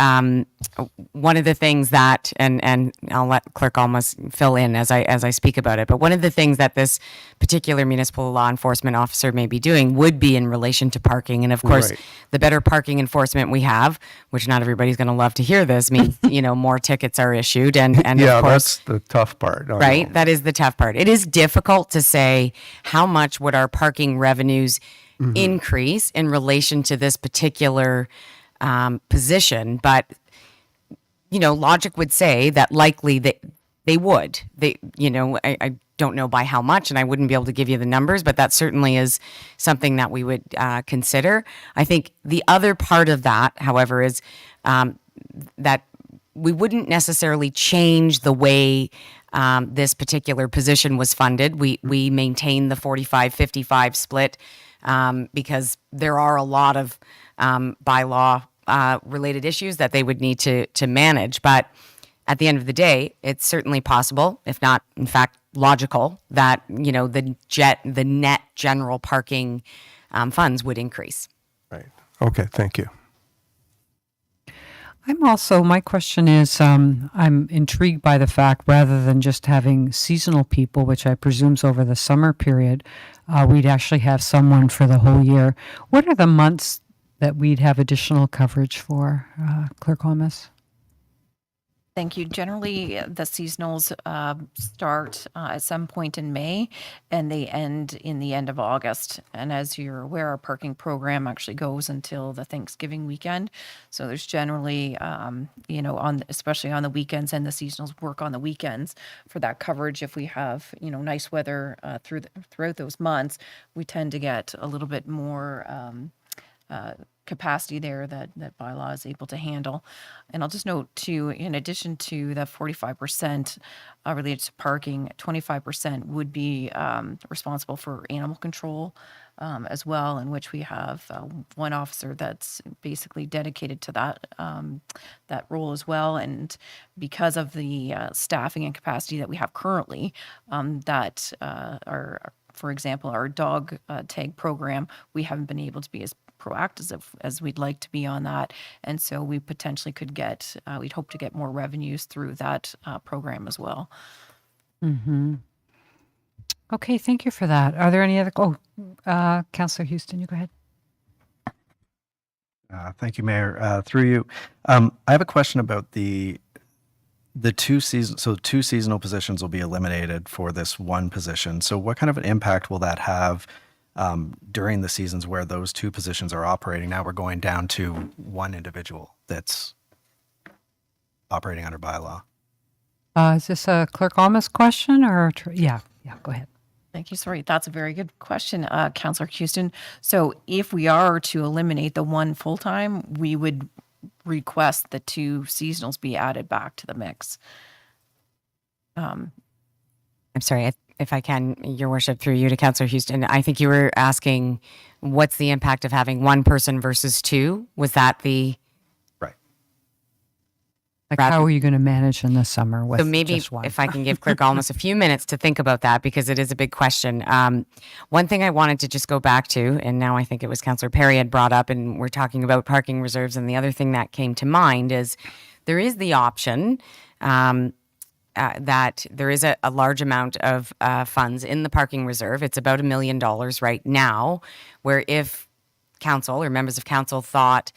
one of the things that, and I'll let Clerk Almost fill in as I speak about it, but one of the things that this particular municipal law enforcement officer may be doing would be in relation to parking, and of course, Right. the better parking enforcement we have, which not everybody's going to love to hear this, means more tickets are issued, and Yeah, of course, that's the tough part. I right? know. That is the tough part. It is difficult to say how much would our parking revenues increase in relation to this particular position, but logic would say that likely they would. I don't know by how much, and I wouldn't be able to give you the numbers, but that certainly is something that we would consider. I think the other part of that, however, is that we wouldn't necessarily change the way this particular position was funded. We maintain the 45-55 split because there are a lot of bylaw related issues that they would need to manage. But at the end of the day, it's certainly possible, if not, in fact, logical, that the net general parking funds would increase. Right. Okay, thank you. My question is, I'm intrigued by the fact, rather than just having seasonal people, which I presume is over the summer period, we'd actually have someone for the whole year. What are the months that we'd have additional coverage for, Clerk Holmes? Thank you. Generally, the seasonals start at some point in May and they end in the end of August. And as you're aware, our parking program actually goes until the Thanksgiving weekend. So there's generally, especially on the weekends, and the seasonals work on the weekends for that coverage. If we have, nice weather throughout those months, we tend to get a little bit more capacity there that bylaw is able to handle. And I'll just note too, in addition to the 45% related to parking, 25% would be responsible for animal control as well, in which we have one officer that's basically dedicated to that role as well. And because of the staffing and capacity that we have currently, for example, our dog tag program, we haven't been able to be as proactive as we'd like to be on that. And so we potentially could we'd hope to get more revenues through that program as well. Mm-hmm. Okay, thank you for that. Are there any other, Councillor Houston, you go ahead. Thank you, Mayor. Through you, I have a question about the two seasonal positions will be eliminated for this one position. So what kind of an impact will that have during the seasons where those two positions are operating? Now we're going down to one individual that's operating under bylaw. Is this a Clerk Almas question or? Yeah, go ahead. Thank you. Sorry, that's a very good question, Councillor Houston. So if we are to eliminate the one full-time, we would request the two seasonals be added back to the mix. I'm sorry, if I can, Your Worship, through you to Councillor Houston, I think you were asking what's the impact of having one person versus two? Was that the... Right. Like, how are you going to manage in the summer with So maybe just one? if I can give Clerk almost a few minutes to think about that, because it is a big question. One thing I wanted to just go back to, and now I think it was Councillor Perry had brought up, and we're talking about parking reserves, and the other thing that came to mind is there is the option that there is a large amount of funds in the parking reserve. It's about $1 million right now, where if council or members of council thought,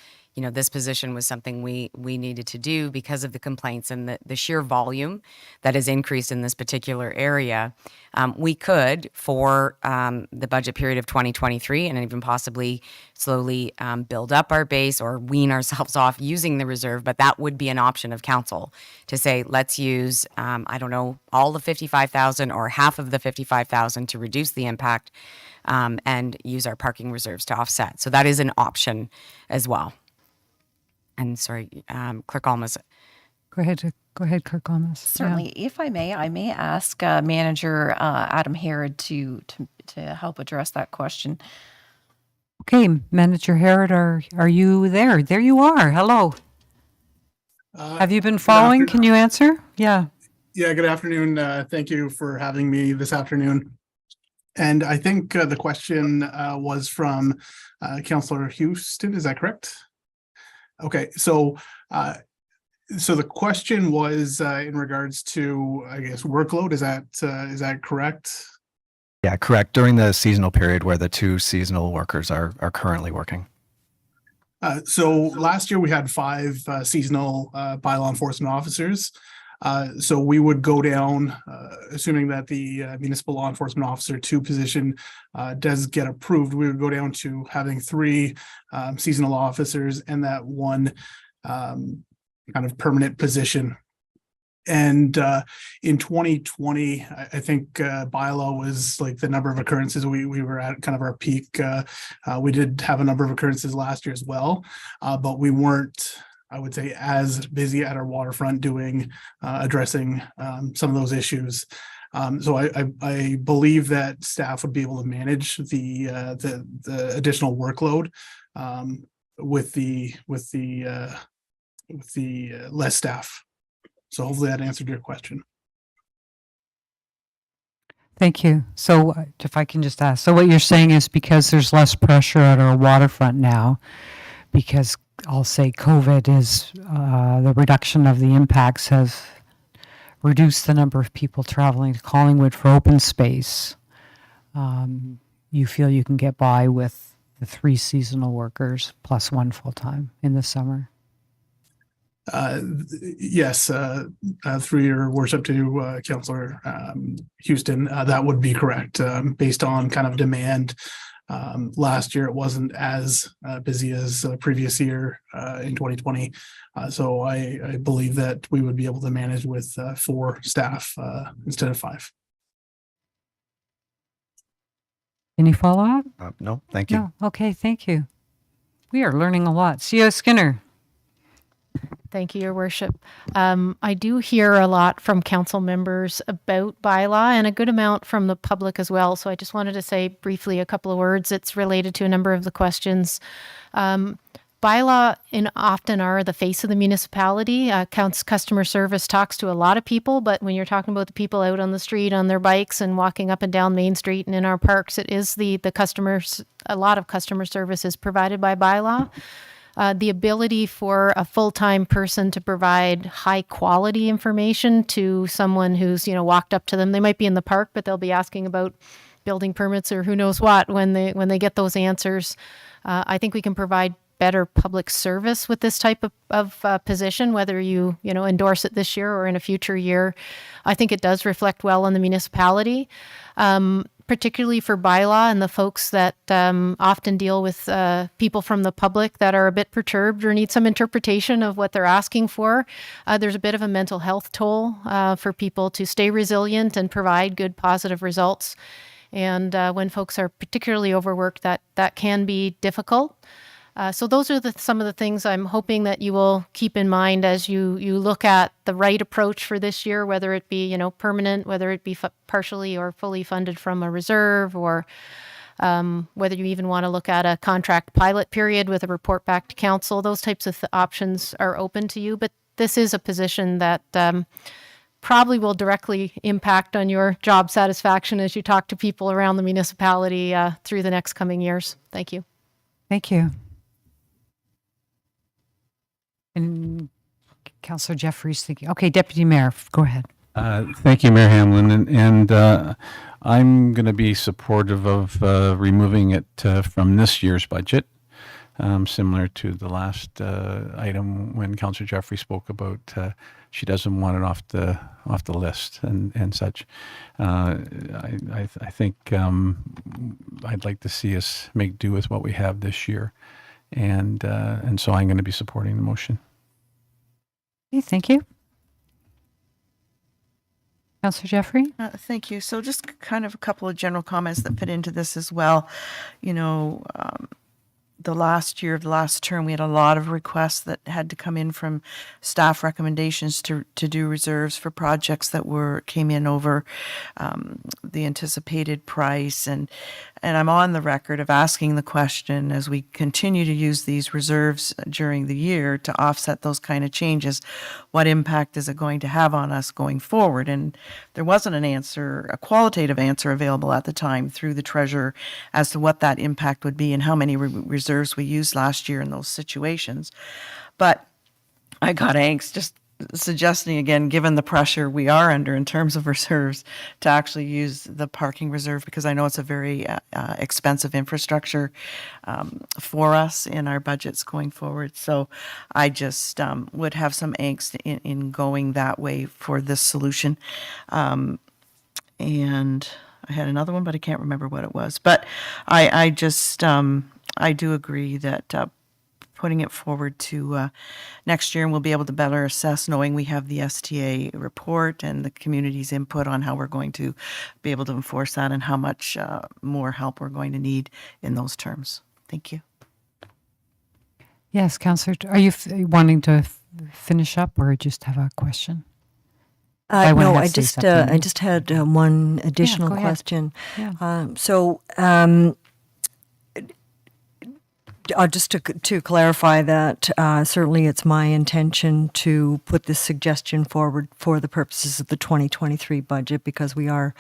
this position was something we needed to do because of the complaints and the sheer volume that has increased in this particular area, we could, for the budget period of 2023, and even possibly slowly build up our base or wean ourselves off using the reserve. But that would be an option of council to say, let's use, all the 55,000 or half of the 55,000 to reduce the impact and use our parking reserves to offset. So that is an option as well. And sorry, Clerk Almas. Go ahead, Clerk Almas. Certainly, if I may ask Manager Adam Herod to help address that question. Okay, Manager Herod, are you there? There you are. Hello. Have you been following? Can you answer? Yeah. Yeah, good afternoon. Thank you for having me this afternoon. And I think the question was from Councillor Houston. Is that correct? Okay, so the question was in regards to, I guess, workload. Is that correct? Yeah, correct. During the seasonal period where the two seasonal workers are currently working. So last year we had 5 seasonal bylaw enforcement officers. So we would go down, assuming that the municipal law enforcement officer 2 position does get approved, we would go down to having 3 seasonal officers and that 1 kind of permanent position. And in 2020, I think bylaw was like the number of occurrences. We were at kind of our peak. We did have a number of occurrences last year as well, but we weren't I would say, as busy at our waterfront doing, addressing some of those issues. So I believe that staff would be able to manage the additional workload with the less staff. So hopefully that answered your question. Thank you. So if I can just ask, so what you're saying is because there's less pressure at our waterfront now, because I'll say COVID is, the reduction of the impacts has reduced the number of people traveling to Collingwood for open space. You feel you can get by with the 3 seasonal workers plus 1 full-time in the summer? Yes, through your worship to Councillor Houston, that would be correct. Based on kind of demand, last year it wasn't as busy as previous year in 2020. So I believe that we would be able to manage with 4 staff instead of 5. Any follow-up? No, thank you. No. Okay, thank you. We are learning a lot. CEO Skinner. Thank you, Your Worship. I do hear a lot from council members about bylaw and a good amount from the public as well. So I just wanted to say briefly a couple of words. It's related to a number of the questions. Bylaw often are the face of the municipality. Customer service talks to a lot of people, but when you're talking about the people out on the street on their bikes and walking up and down Main Street and in our parks, it is the customers. A lot of customer service is provided by bylaw. The ability for a full-time person to provide high quality information to someone who's, walked up to them. They might be in the park, but they'll be asking about building permits or who knows what when they get those answers. I think we can provide better public service with this type of position, whether you endorse it this year or in a future year. I think it does reflect well on the municipality. Particularly for bylaw and the folks that often deal with people from the public that are a bit perturbed or need some interpretation of what they're asking for. There's a bit of a mental health toll for people to stay resilient and provide good positive results. And when folks are particularly overworked, that can be difficult. So those are some of the things I'm hoping that you will keep in mind as you look at the right approach for this year, whether it be permanent, whether it be partially or fully funded from a reserve, or whether you even want to look at a contract pilot period with a report back to council. Those types of options are open to you, but this is a position that probably will directly impact on your job satisfaction as you talk to people around the municipality through the next coming years. Thank you. Thank you. And Councillor Jeffries thinking. Okay, Deputy Mayor, go ahead. Thank you, Mayor Hamlin. And I'm going to be supportive of removing it from this year's budget, similar to the last item when Councillor Jeffries spoke about she doesn't want it off the list and such. I think I'd like to see us make do with what we have this year. And so I'm going to be supporting the motion. Okay, thank you. Councillor Jeffrey? Thank you. So just kind of a couple of general comments that fit into this as well. The last year of the last term, we had a lot of requests that had to come in from staff recommendations to do reserves for projects that came in over the anticipated price. And I'm on the record of asking the question, as we continue to use these reserves during the year to offset those kind of changes, what impact is it going to have on us going forward? And there wasn't an answer, a qualitative answer available at the time through the treasurer as to what that impact would be and how many reserves we used last year in those situations. But I got angst just suggesting, again, given the pressure we are under in terms of reserves, to actually use the parking reserve, because I know it's a very expensive infrastructure for us in our budgets going forward. So I just would have some angst in going that way for this solution. And I had another one, but I can't remember what it was. But I just, I do agree that putting it forward to next year, and we'll be able to better assess, knowing we have the STA report and the community's input on how we're going to be able to enforce that and how much more help we're going to need in those terms. Thank you. Yes, Councillor, are you wanting to finish up or just have a question? I wanna No, have I say just, something. I just had one additional go ahead. question. Yeah. Just to clarify that, certainly it's my intention to put this suggestion forward for the purposes of the 2023 budget because we are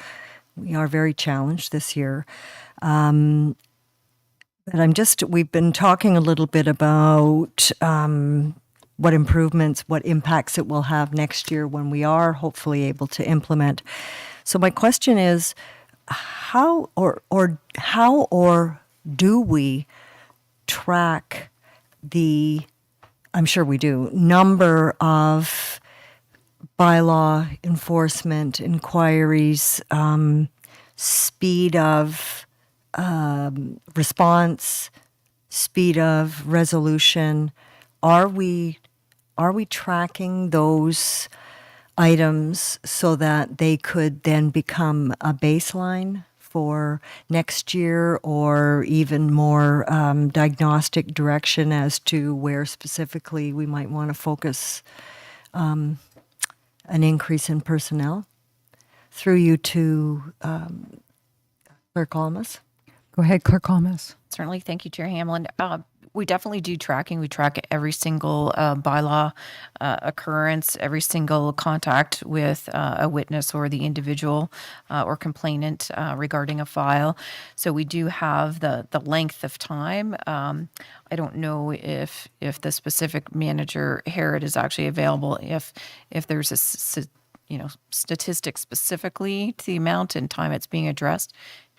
very challenged this year. But we've been talking a little bit about what improvements, what impacts it will have next year when we are hopefully able to implement. So my question is, how or do we track the, I'm sure we do, number of bylaw enforcement inquiries, speed of response, speed of resolution? Are we tracking those items so that they could then become a baseline for next year, or even more diagnostic direction as to where specifically we might want to focus an increase in personnel? Through you to Clerk Almas. Go ahead, Clerk Almas. Certainly. Thank you, Chair Hamlin. We definitely do tracking. We track every single bylaw occurrence, every single contact with a witness or the individual or complainant regarding a file. So we do have the length of time. I don't know if the specific manager, Herod, is actually available. If there's a statistic specifically to the amount and time it's being addressed,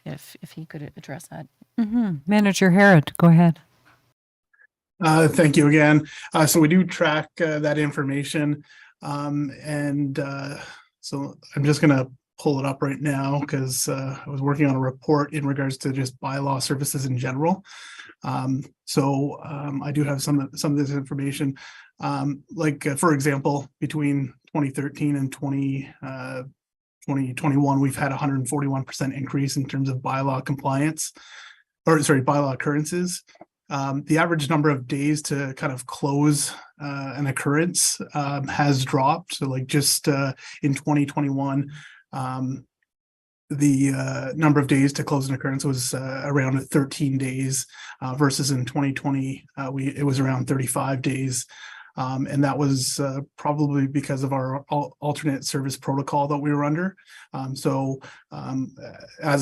if he could address that. Manager Herod, go ahead. Thank you again. So we do track that information. So I'm just going to pull it up right now because I was working on a report in regards to just bylaw services in general. I do have some of this information. For example, between 2013 and 2021, we've had 141% increase in terms of bylaw compliance, bylaw occurrences. The average number of days to kind of close an occurrence has dropped. So in 2021, the number of days to close an occurrence was around 13 days versus in 2020, it was around 35 days. And that was probably because of our alternate service protocol that we were under. As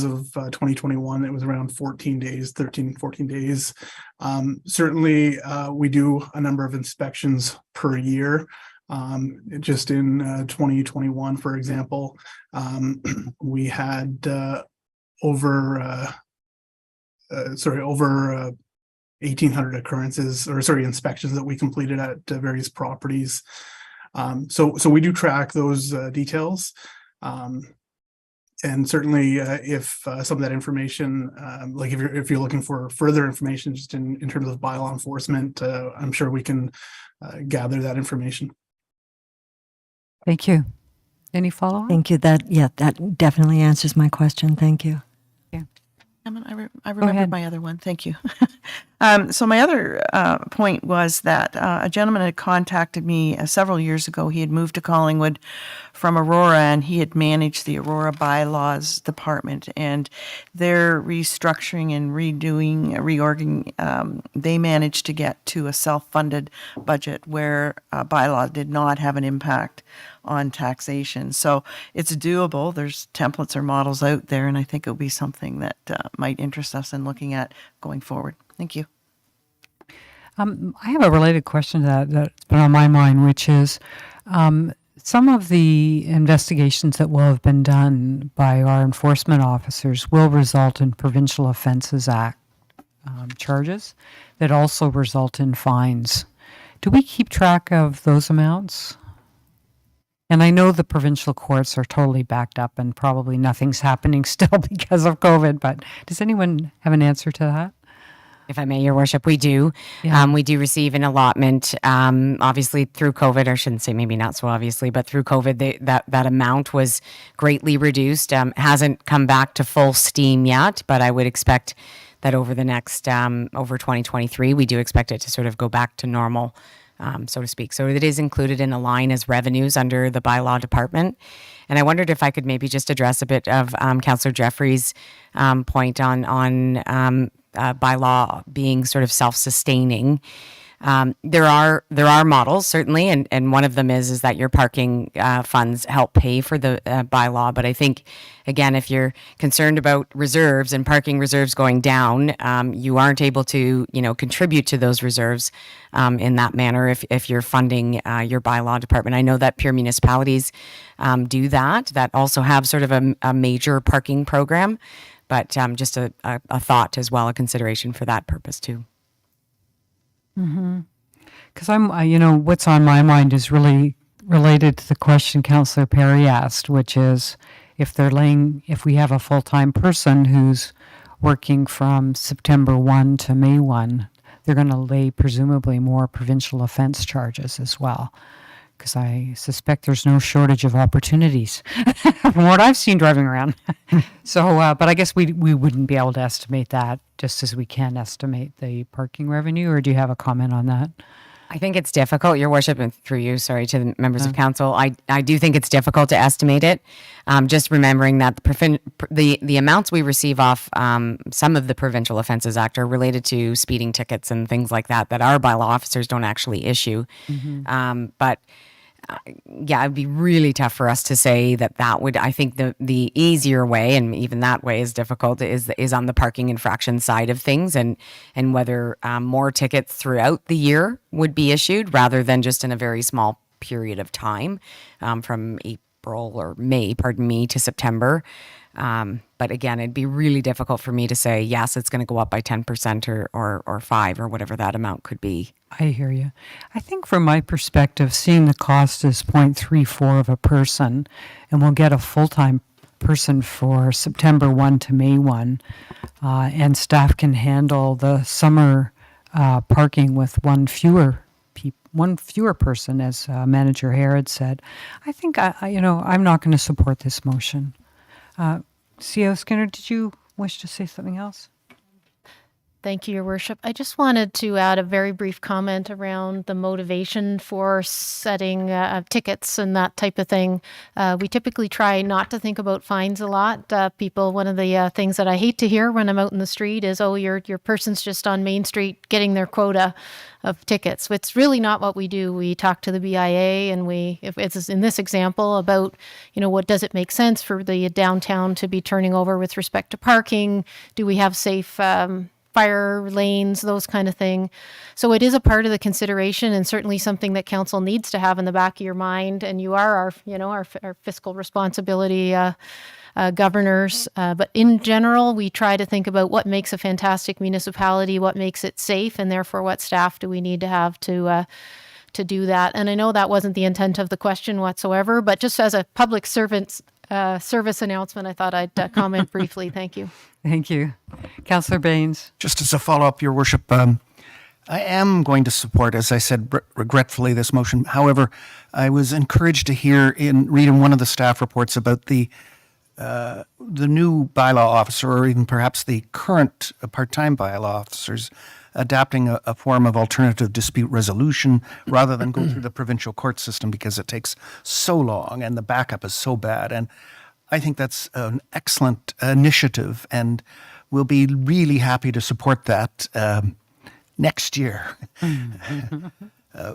of 2021, it was around 13, 14 days. Certainly, we do a number of inspections per year. Just in 2021, for example, we had over 1,800 inspections that we completed at various properties. So we do track those details. And certainly if some of that information, if you're looking for further information just in terms of bylaw enforcement, I'm sure we can gather that information. Thank you. Any follow-up? Thank you. That definitely answers my question. Thank you. I remembered my other one. Thank you. So my other point was that a gentleman had contacted me several years ago. He had moved to Collingwood from Aurora, and he had managed the Aurora bylaws department. And they're restructuring and reorging. They managed to get to a self-funded budget where bylaw did not have an impact on taxation. So it's doable. There's templates or models out there, and I think it would be something that might interest us in looking at going forward. Thank you. I have a related question to that's been on my mind, which is some of the investigations that will have been done by our enforcement officers will result in Provincial Offences Act charges that also result in fines. Do we keep track of those amounts? And I know the provincial courts are totally backed up and probably nothing's happening still because of COVID, but does anyone have an answer to that? If I may, Your Worship, we do. Yeah. We do receive an allotment, obviously through COVID, or I shouldn't say maybe not so obviously, but through COVID, that amount was greatly reduced. Hasn't come back to full steam yet, but I would expect that over the next, over 2023, we do expect it to sort of go back to normal, so to speak. So it is included in a line as revenues under the bylaw department. And I wondered if I could maybe just address a bit of Councillor Jeffrey's point on bylaw being sort of self-sustaining. There are models certainly, and one of them is that your parking funds help pay for the bylaw. But I think, again, if you're concerned about reserves and parking reserves going down, you aren't able to contribute to those reserves in that manner if you're funding your bylaw department. I know that pure municipalities do that also have sort of a major parking program, but just a thought as well, a consideration for that purpose too. Because what's on my mind is really related to the question Councillor Perry asked, which is if we have a full-time person who's working from September 1 to May 1, they're going to lay presumably more provincial offense charges as well. Because I suspect there's no shortage of opportunities from what I've seen driving around. So, but I guess we wouldn't be able to estimate that just as we can estimate the parking revenue, or do you have a comment on that? I think it's difficult, Your Worship, and through you, sorry, to the members of council. I do think it's difficult to estimate it. Just remembering that the amounts we receive off some of the Provincial Offences Act are related to speeding tickets and things like that our bylaw officers don't actually issue. But yeah, it'd be really tough for us to say that would. I think the easier way, and even that way is difficult, is on the parking infraction side of things, and whether more tickets throughout the year would be issued rather than just in a very small period of time, from April or May, to September. But again, it'd be really difficult for me to say, yes, it's going to go up by 10% or 5% or whatever that amount could be. I hear you. I think from my perspective, seeing the cost as 0.34 of a person, and we'll get a full-time person for September 1 to May 1, and staff can handle the summer parking with one fewer person, as Manager Harrod said. I think, I'm not going to support this motion. C.O. Skinner, did you wish to say something else? Thank you, Your Worship. I just wanted to add a very brief comment around the motivation for setting tickets and that type of thing. We typically try not to think about fines a lot. One of the things that I hate to hear when I'm out in the street is, oh, your person's just on Main Street getting their quota of tickets. It's really not what we do. We talk to the BIA, and if it's in this example about, what does it make sense for the downtown to be turning over with respect to parking? Do we have safe fire lanes, those kind of thing. So it is a part of the consideration, and certainly something that council needs to have in the back of your mind. And you are our fiscal responsibility governors. But in general, we try to think about what makes a fantastic municipality, what makes it safe, and therefore what staff do we need to have to do that. And I know that wasn't the intent of the question whatsoever, but just as a public service announcement, I thought I'd comment briefly. Thank you. Thank you. Councillor Baines. Just as a follow-up, Your Worship, I am going to support, as I said, regretfully, this motion. However, I was encouraged to read one of the staff reports about the new bylaw officer, or even perhaps the current part-time bylaw officers, adapting a form of alternative dispute resolution rather than go through the provincial court system, because it takes so long and the backup is so bad. And I think that's an excellent initiative, and we'll be really happy to support that next year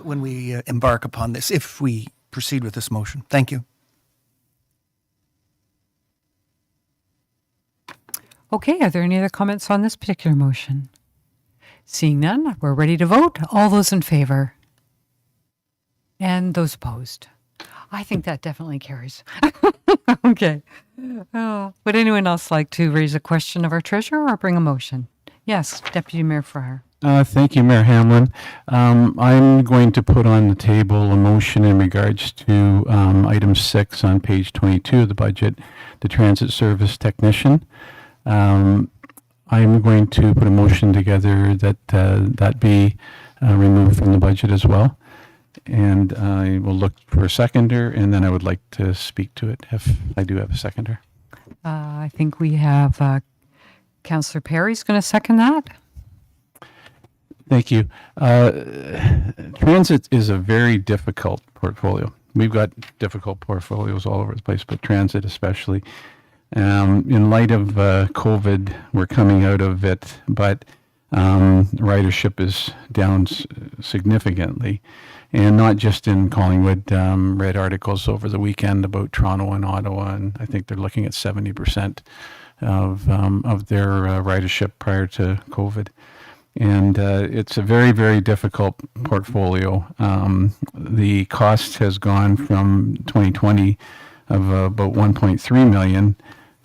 when we embark upon this, if we proceed with this motion. Thank you. Okay, are there any other comments on this particular motion? Seeing none, we're ready to vote. All those in favor? And those opposed? I think that definitely carries. Okay. Would anyone else like to raise a question of our treasurer or bring a motion? Yes, Deputy Mayor Fryer. Thank you, Mayor Hamlin. I'm going to put on the table a motion in regards to item 6 on page 22 of the budget, the transit service technician. I'm going to put a motion together that be removed from the budget as well. And I will look for a seconder, and then I would like to speak to it if I do have a seconder. I think we have Councillor Perry's going to second that. Thank you. Transit is a very difficult portfolio. We've got difficult portfolios all over the place, but transit especially. In light of COVID, we're coming out of it, but ridership is down significantly. And not just in Collingwood. Read articles over the weekend about Toronto and Ottawa, and I think they're looking at 70% of their ridership prior to COVID. And it's a very, very difficult portfolio. The cost has gone from 2020 of about 1.3 million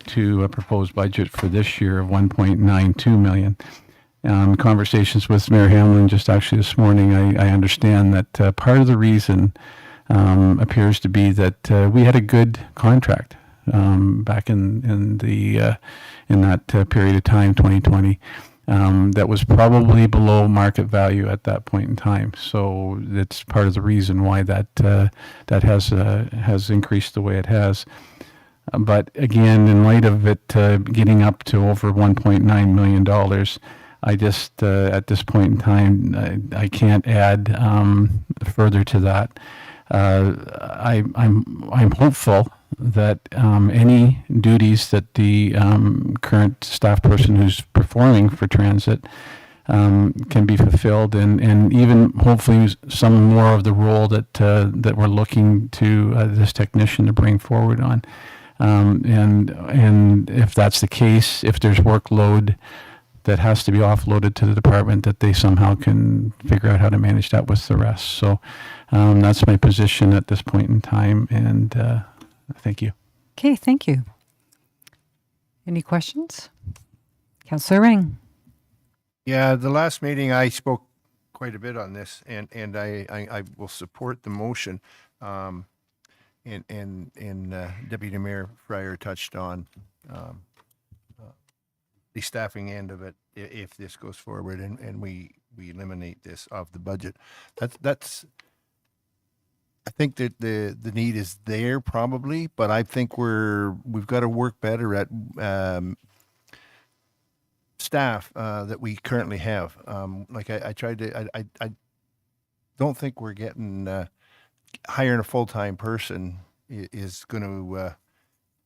to a proposed budget for this year of 1.92 million. Conversations with Mayor Hamlin just actually this morning, I understand that part of the reason appears to be that we had a good contract back in that period of time, 2020. That was probably below market value at that point in time. So that's part of the reason why that has increased the way it has. But again, in light of it getting up to over $1.9 million, I just at this point in time I can't add further to that. I'm hopeful that any duties that the current staff person who's performing for transit can be fulfilled, and even hopefully some more of the role that we're looking to this technician to bring forward on. And if that's the case, if there's workload that has to be offloaded to the department, that they somehow can figure out how to manage that with the rest. So that's my position at this point in time, and thank you. Okay, thank you. Any questions? Councillor Ring. Yeah, the last meeting I spoke quite a bit on this, and I will support the motion. And Deputy Mayor Fryer touched on the staffing end of it if this goes forward and we eliminate this off the budget. That's I think that the need is there probably, but I think we've got to work better at staff that we currently have. Like I tried to, I don't think we're getting hiring a full-time person is going to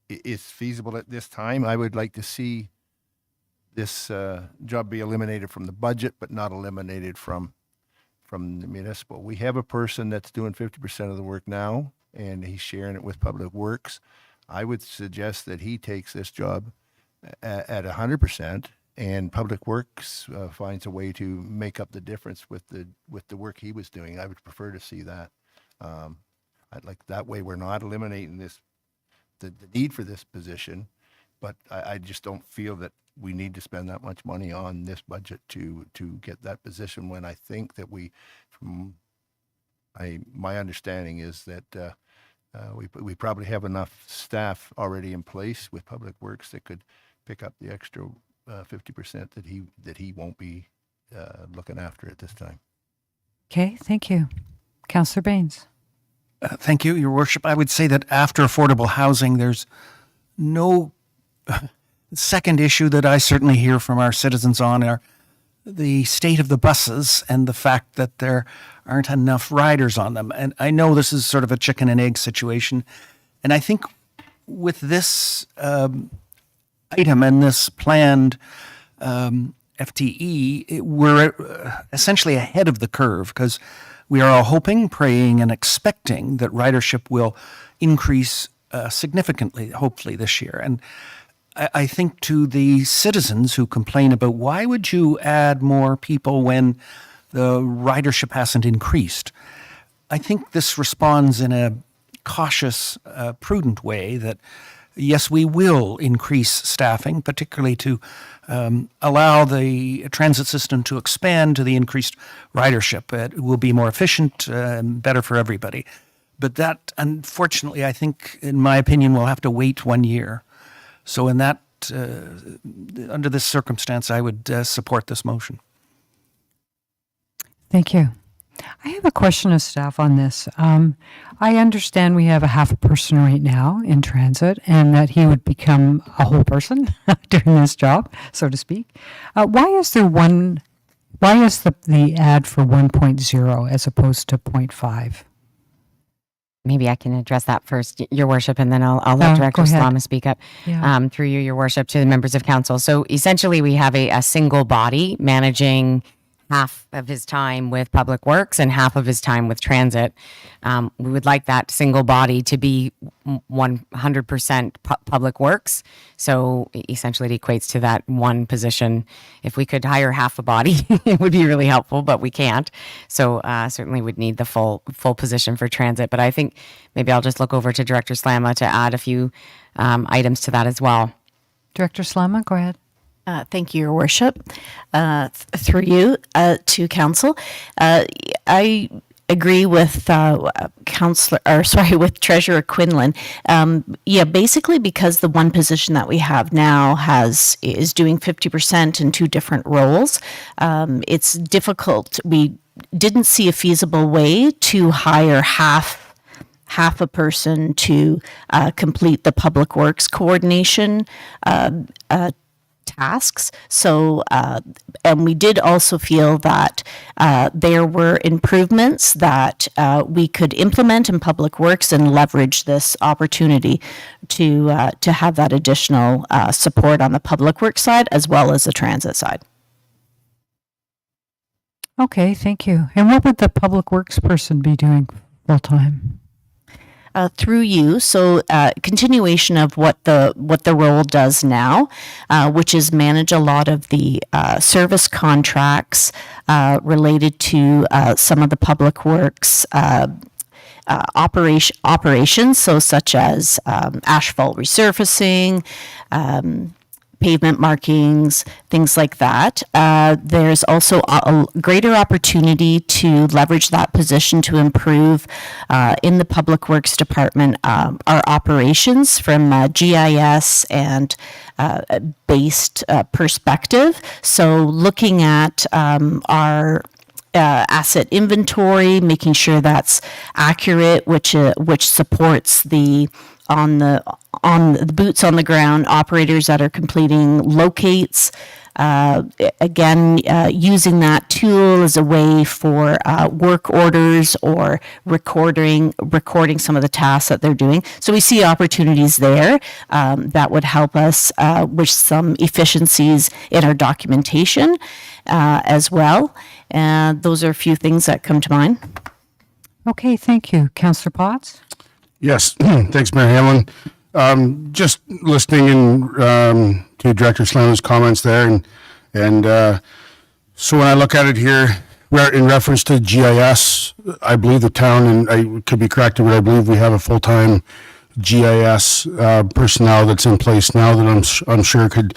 is feasible at this time. I would like to see this job be eliminated from the budget, but not eliminated from the municipal. We have a person that's doing 50% of the work now, and he's sharing it with Public Works. I would suggest that he takes this job at 100%, and Public Works finds a way to make up the difference with the work he was doing. I would prefer to see that. I'd like that way we're not eliminating the need for this position, but I just don't feel that we need to spend that much money on this budget to get that position, when I think that my understanding is that we probably have enough staff already in place with Public Works that could pick up the extra 50% that he won't be looking after at this time. Okay, thank you. Councillor Baines. Thank you, Your Worship. I would say that after affordable housing, there's no second issue that I certainly hear from our citizens on are the state of the buses and the fact that there aren't enough riders on them. And I know this is sort of a chicken and egg situation. And I think with this item and this planned FTE, we're essentially ahead of the curve, because we are all hoping, praying, and expecting that ridership will increase significantly, hopefully, this year. And I think to the citizens who complain about why would you add more people when the ridership hasn't increased, I think this responds in a cautious, prudent way that, yes, we will increase staffing, particularly to allow the transit system to expand to the increased ridership. It will be more efficient and better for everybody. But that, unfortunately, I think, in my opinion, will have to wait 1 year. So in that, under this circumstance, I would support this motion. Thank you. I have a question of staff on this. I understand we have a half a person right now in transit and that he would become a whole person doing this job, so to speak. Why is the ad for 1.0 as opposed to 0.5? Maybe I can address that first, Your Worship, and then I'll let Director go ahead. Slama speak up Yeah. through you, Your Worship, to the members of council. So essentially, we have a single body managing half of his time with Public Works and half of his time with transit. We would like that single body to be 100% Public Works. So essentially, it equates to that one position. If we could hire half a body, it would be really helpful, but we can't. So certainly would need the full position for transit. But I think maybe I'll just look over to Director Slama to add a few items to that as well. Director Slama, go ahead. Thank you, Your Worship. Through you to Council, I agree with with Treasurer Quinlan. Basically because the one position that we have now is doing 50% in two different roles. It's difficult. We didn't see a feasible way to hire half a person to complete the Public Works coordination tasks. So, and we did also feel that there were improvements that we could implement in Public Works and leverage this opportunity to have that additional support on the Public Works side as well as the transit side. Okay, thank you. And what would the Public Works person be doing full time? Through you, so continuation of what the role does now, which is manage a lot of the service contracts related to some of the Public Works operations, so such as asphalt resurfacing, pavement markings, things like that. There's also a greater opportunity to leverage that position to improve in the Public Works Department our operations from GIS and based perspective. So looking at our asset inventory, making sure that's accurate, which supports the on the boots on the ground operators that are completing locates. Again, using that tool as a way for work orders or recording some of the tasks that they're doing. So we see opportunities there that would help us with some efficiencies in our documentation as well. And those are a few things that come to mind. Okay, thank you. Councillor Potts? Yes, thanks, Mayor Hamlin. Just listening in to Director Slama's comments there, and so when I look at it here, we're in reference to GIS. I believe the town, and I could be corrected, but I believe we have a full-time GIS personnel that's in place now that I'm sure could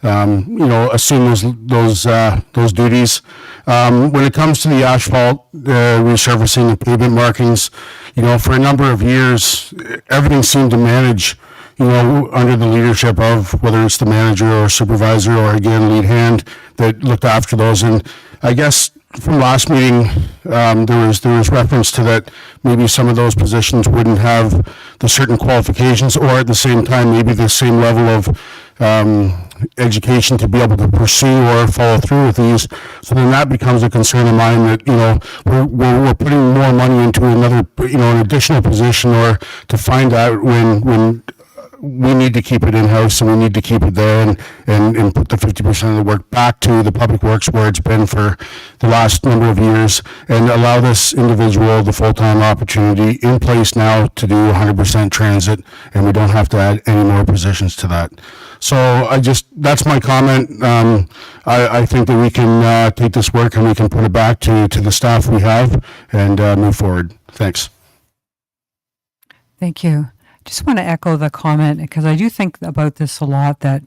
assume those duties. When it comes to the asphalt resurfacing, the pavement markings, for a number of years, everything seemed to manage, under the leadership of whether it's the manager or supervisor or again lead hand that looked after those. And I guess from last meeting, there was reference to that maybe some of those positions wouldn't have the certain qualifications, or at the same time maybe the same level of education to be able to pursue or follow through with these. So then that becomes a concern of mine that we're putting more money into another an additional position, or to find out when we need to keep it in-house and we need to keep it there and put the 50% of the work back to the Public Works where it's been for the last number of years, and allow this individual the full-time opportunity in place now to do 100% transit, and we don't have to add any more positions to that. So that's my comment. I think that we can take this work and we can put it back to the staff we have and move forward. Thanks. Thank you. Just want to echo the comment because I do think about this a lot, that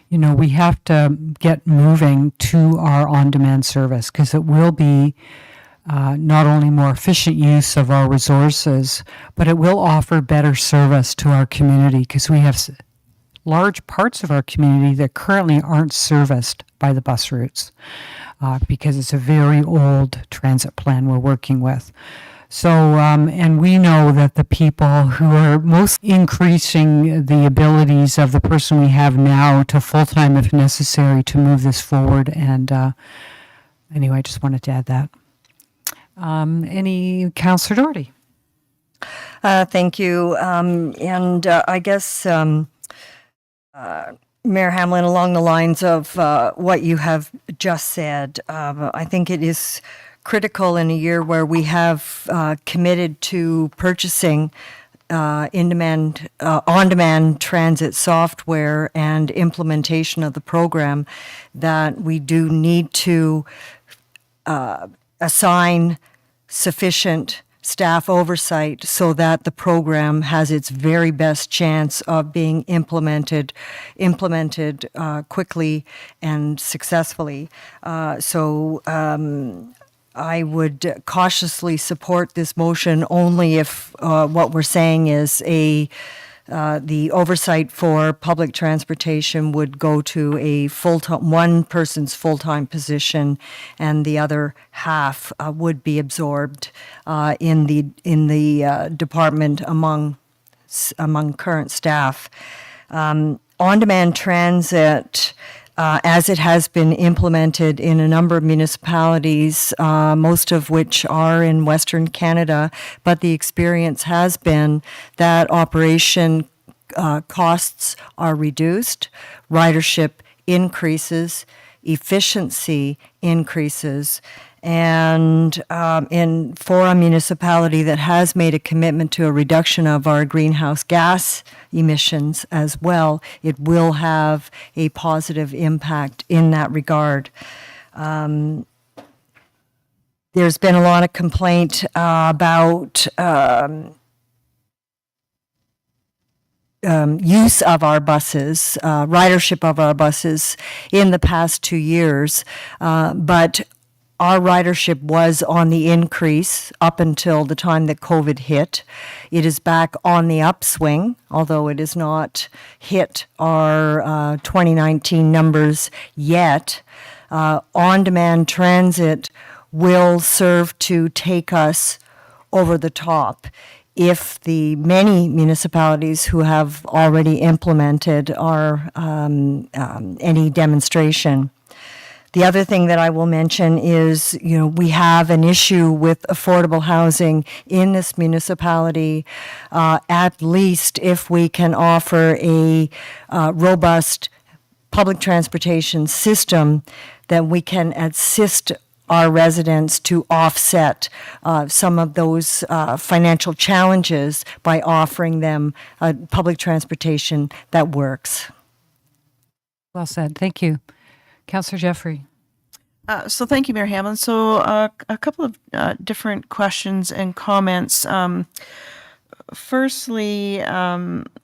we have to get moving to our on-demand service, because it will be not only more efficient use of our resources, but it will offer better service to our community, because we have large parts of our community that currently aren't serviced by the bus routes because it's a very old transit plan we're working with. So, and we know that the people who are most increasing the abilities of the person we have now to full-time if necessary to move this forward. And anyway, I just wanted to add that. Any Councillor Doherty? Thank you. I guess, Mayor Hamlin, along the lines of what you have just said, I think it is critical in a year where we have committed to purchasing on-demand transit software and implementation of the program that we do need to assign sufficient staff oversight so that the program has its very best chance of being implemented quickly and successfully. I would cautiously support this motion only if what we're saying is the oversight for public transportation would go to a full-time, one person's full-time position, and the other half would be absorbed in the department among current staff. On-demand transit, as it has been implemented in a number of municipalities, most of which are in Western Canada, but the experience has been that operation costs are reduced, ridership increases, efficiency increases, and for a municipality that has made a commitment to a reduction of our greenhouse gas emissions as well, it will have a positive impact in that regard. There's been a lot of complaint about use of our buses, ridership of our buses in the past 2 years, but our ridership was on the increase up until the time that COVID hit. It is back on the upswing, although it has not hit our 2019 numbers yet. On-demand transit will serve to take us over the top if the many municipalities who have already implemented our any demonstration. The other thing that I will mention is, we have an issue with affordable housing in this municipality. At least if we can offer a robust public transportation system, then we can assist our residents to offset some of those financial challenges by offering them public transportation that works. Well said. Thank you. Councillor Jeffrey. So thank you, Mayor Hamlin. So a couple of different questions and comments. Firstly,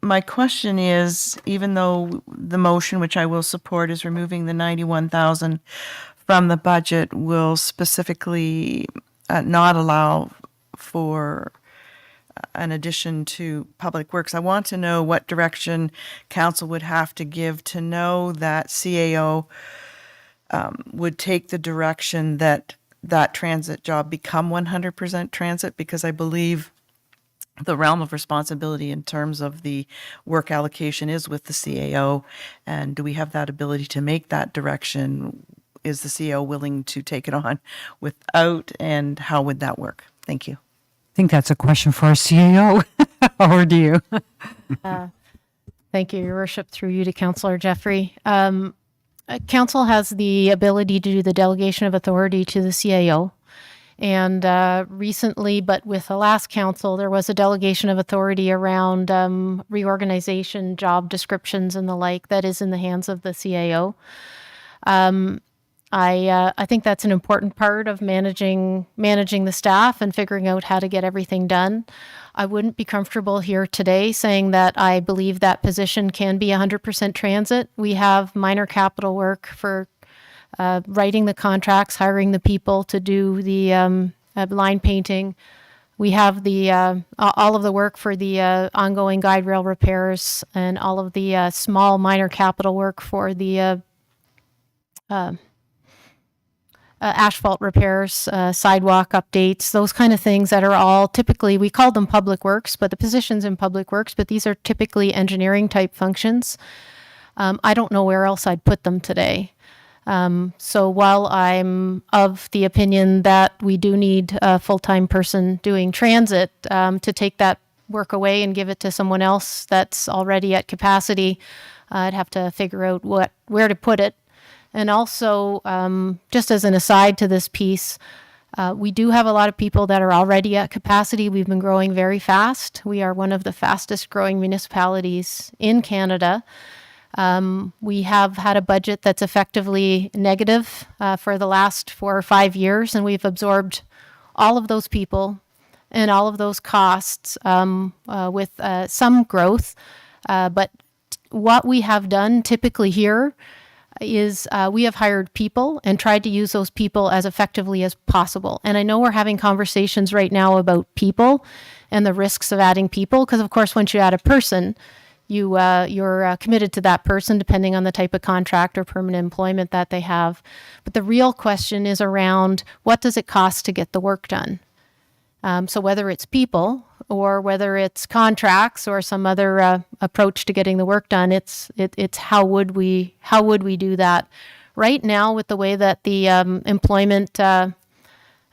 my question is, even though the motion, which I will support, is removing the 91,000 from the budget, will specifically not allow for an addition to Public Works. I want to know what direction council would have to give to know that CAO would take the direction that that transit job become 100% transit, because I believe the realm of responsibility in terms of the work allocation is with the CAO. And do we have that ability to make that direction? Is the CAO willing to take it on without, and how would that work? Thank you. I think that's a question for our CEO. Or do you? Thank you, Your Worship, through you to Councillor Jeffrey. Council has the ability to do the delegation of authority to the CAO. And recently, but with the last council, there was a delegation of authority around reorganization, job descriptions, and the like that is in the hands of the CAO. I think that's an important part of managing the staff and figuring out how to get everything done. I wouldn't be comfortable here today saying that I believe that position can be 100% transit. We have minor capital work for writing the contracts, hiring the people to do the line painting, We have the all of the work for the ongoing guide rail repairs and all of the small minor capital work for the asphalt repairs, sidewalk updates, those kind of things that are all typically, we call them public works, but the positions in public works, but these are typically engineering type functions. I don't know where else I'd put them today. So while I'm of the opinion that we do need a full-time person doing transit, to take that work away and give it to someone else that's already at capacity, I'd have to figure out where to put it. And also, just as an aside to this piece, we do have a lot of people that are already at capacity. We've been growing very fast. We are one of the fastest growing municipalities in Canada. We have had a budget that's effectively negative for the last 4 or 5 years, and we've absorbed all of those people and all of those costs with some growth. But what we have done typically here is we have hired people and tried to use those people as effectively as possible. And I know we're having conversations right now about people and the risks of adding people, because of course, once you add a person, you're committed to that person depending on the type of contract or permanent employment that they have. But the real question is around, what does it cost to get the work done? So whether it's people or whether it's contracts or some other approach to getting the work done, it's how would we do that? Right now, with the way that the employment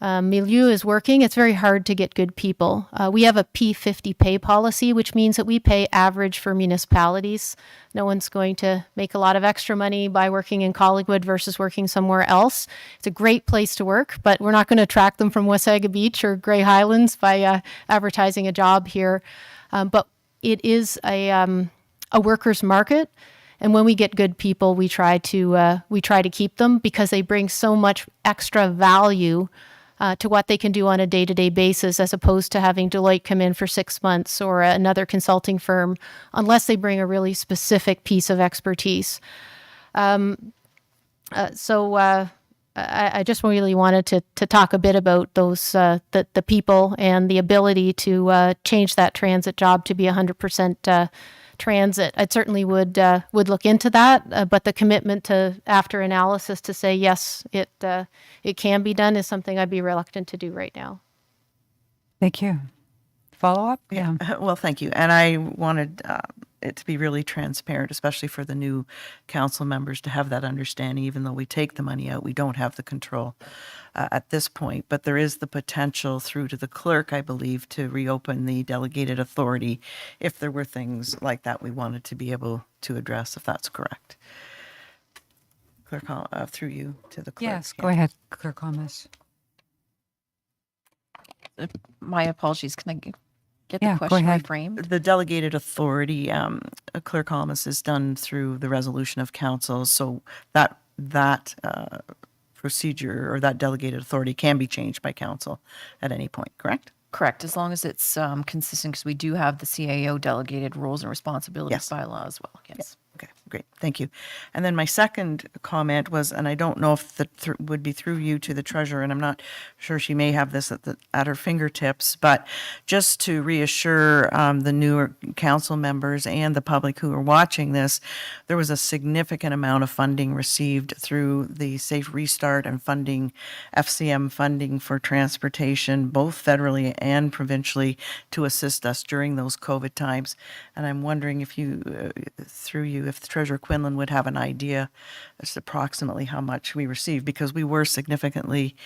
milieu is working, it's very hard to get good people. We have a P50 pay policy, which means that we pay average for municipalities. No one's going to make a lot of extra money by working in Collingwood versus working somewhere else. It's a great place to work, but we're not going to attract them from Wasaga Beach or Grey Highlands by advertising a job here. But it is a workers' market. And when we get good people, we try to keep them because they bring so much extra value to what they can do on a day-to-day basis, as opposed to having Deloitte come in for 6 months or another consulting firm, unless they bring a really specific piece of expertise. So I just really wanted to talk a bit about those the people and the ability to change that transit job to be 100% transit. I certainly would look into that, but the commitment to, after analysis, to say yes, it can be done is something I'd be reluctant to do right now. Thank you. Follow up? Yeah. Well, thank you. And I wanted it to be really transparent, especially for the new council members, to have that understanding. Even though we take the money out, we don't have the control at this point. But there is the potential through to the clerk, I believe, to reopen the delegated authority if there were things like that we wanted to be able to address, if that's correct. Clerk, through you to the clerk. Yes, go ahead, Clerk Holmes. My apologies. Can I get Yeah, the go question ahead. reframed? The delegated authority, Clerk Holmes, is done through the resolution of council, so that procedure or that delegated authority can be changed by council at any point, correct? Correct, as long as it's consistent, because we do have the CAO delegated roles and responsibilities bylaw as well. Yes. Okay, great, thank you. And then my second comment was, and I don't know if that would be through you to the treasurer, and I'm not sure she may have this at her fingertips, but just to reassure the newer council members and the public who are watching this, there was a significant amount of funding received through the Safe Restart and funding, FCM funding for transportation, both federally and provincially, to assist us during those COVID times. And I'm wondering if you, through you, if the Treasurer Quinlan would have an idea as to approximately how much we received, because we were significantly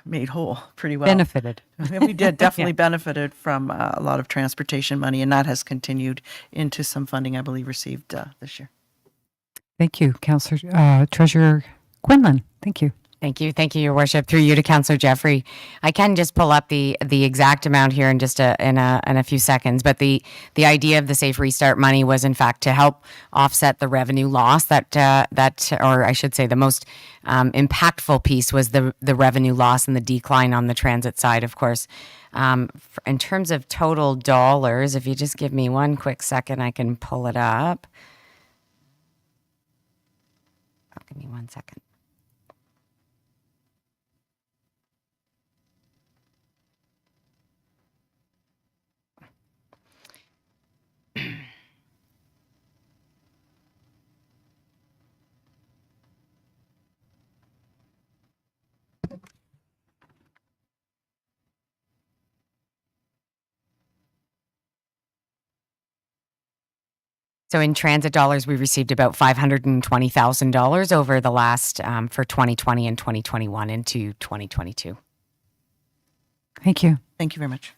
made whole pretty well. Benefited. We did definitely benefited from a lot of transportation money, and that has continued into some funding I believe received this year. Thank you, Councillor Treasurer Quinlan. Thank you. Thank you. Thank you, Your Worship. Through you to Councillor Jeffrey. I can just pull up the exact amount here in just in a few seconds, but the idea of the Safe Restart money was in fact to help offset the revenue loss that or I should say the most impactful piece was the revenue loss and the decline on the transit side, of course. In terms of total dollars, if you just give me one quick second, I can pull it up. Oh, give me 1 second. So in transit dollars, we received about $520,000 over the last for 2020 and 2021 into 2022. Thank you. Thank you very much.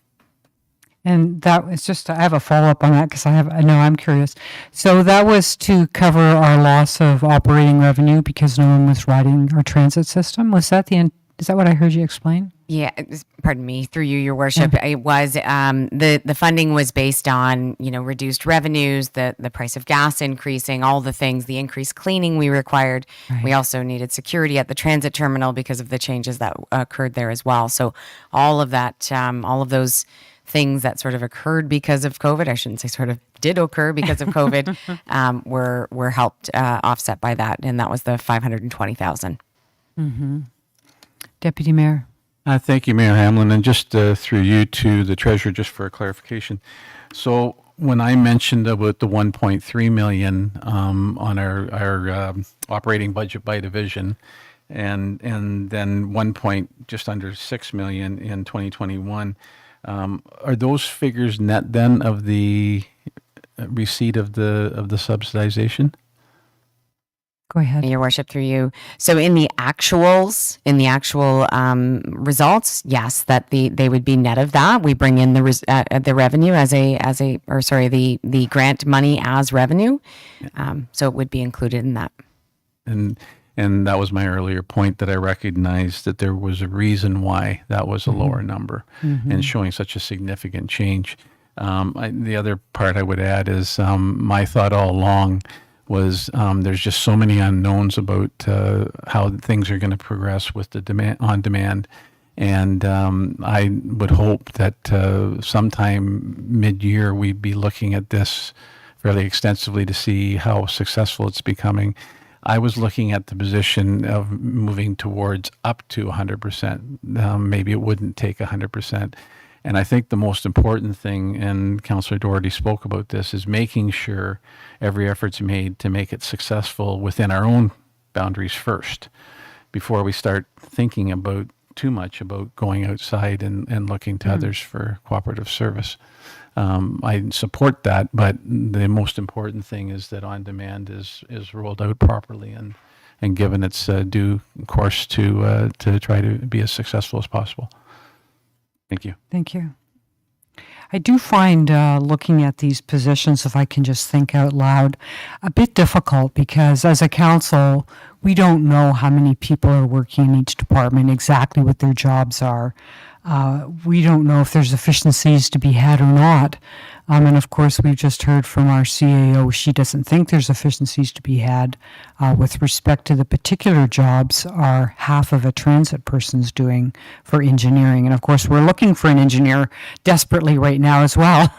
And that was just, I have a follow-up on that because I know I'm curious. So that was to cover our loss of operating revenue because no one was riding our transit system. Was that is that what I heard you explain? Yeah, pardon me, through you, Your Worship. It was the funding was based on reduced revenues, the price of gas increasing, all the things, the increased cleaning we required. Right. We also needed security at the transit terminal because of the changes that occurred there as well. So all of that, all of those things that sort of occurred because of COVID, I shouldn't say sort of did occur because of COVID, were helped offset by that, and that was the $520,000. Mm-hmm. Deputy Mayor. Thank you, Mayor Hamlin, and just through you to the treasurer, just for a clarification. So when I mentioned about the 1.3 million on our operating budget by division, and then just under 6 million in 2021, are those figures net then of the receipt of the subsidization? Go ahead. Your Worship, through you. So in the actual results, yes, that they would be net of that. We bring in the revenue the grant money as revenue. So it would be included in that. And that was my earlier point, that I recognized that there was a reason why that was a lower number and showing such a significant change. The other part I would add is my thought all along was there's just so many unknowns about how things are going to progress with the on demand. And I would hope that sometime mid-year we'd be looking at this fairly extensively to see how successful it's becoming. I was looking at the position of moving towards up to 100%. Maybe it wouldn't take 100%. And I think the most important thing, and Councillor Doherty spoke about this, is making sure every effort's made to make it successful within our own boundaries first, before we start thinking about too much about going outside and looking to others for cooperative service. I support that, but the most important thing is that on demand is rolled out properly and given its due course to try to be as successful as possible. Thank you. Thank you. I do find looking at these positions, if I can just think out loud, a bit difficult because as a council, we don't know how many people are working in each department, exactly what their jobs are. We don't know if there's efficiencies to be had or not. And of course, we've just heard from our CAO, she doesn't think there's efficiencies to be had with respect to the particular jobs are half of a transit person's doing for engineering. And of course, we're looking for an engineer desperately right now as well.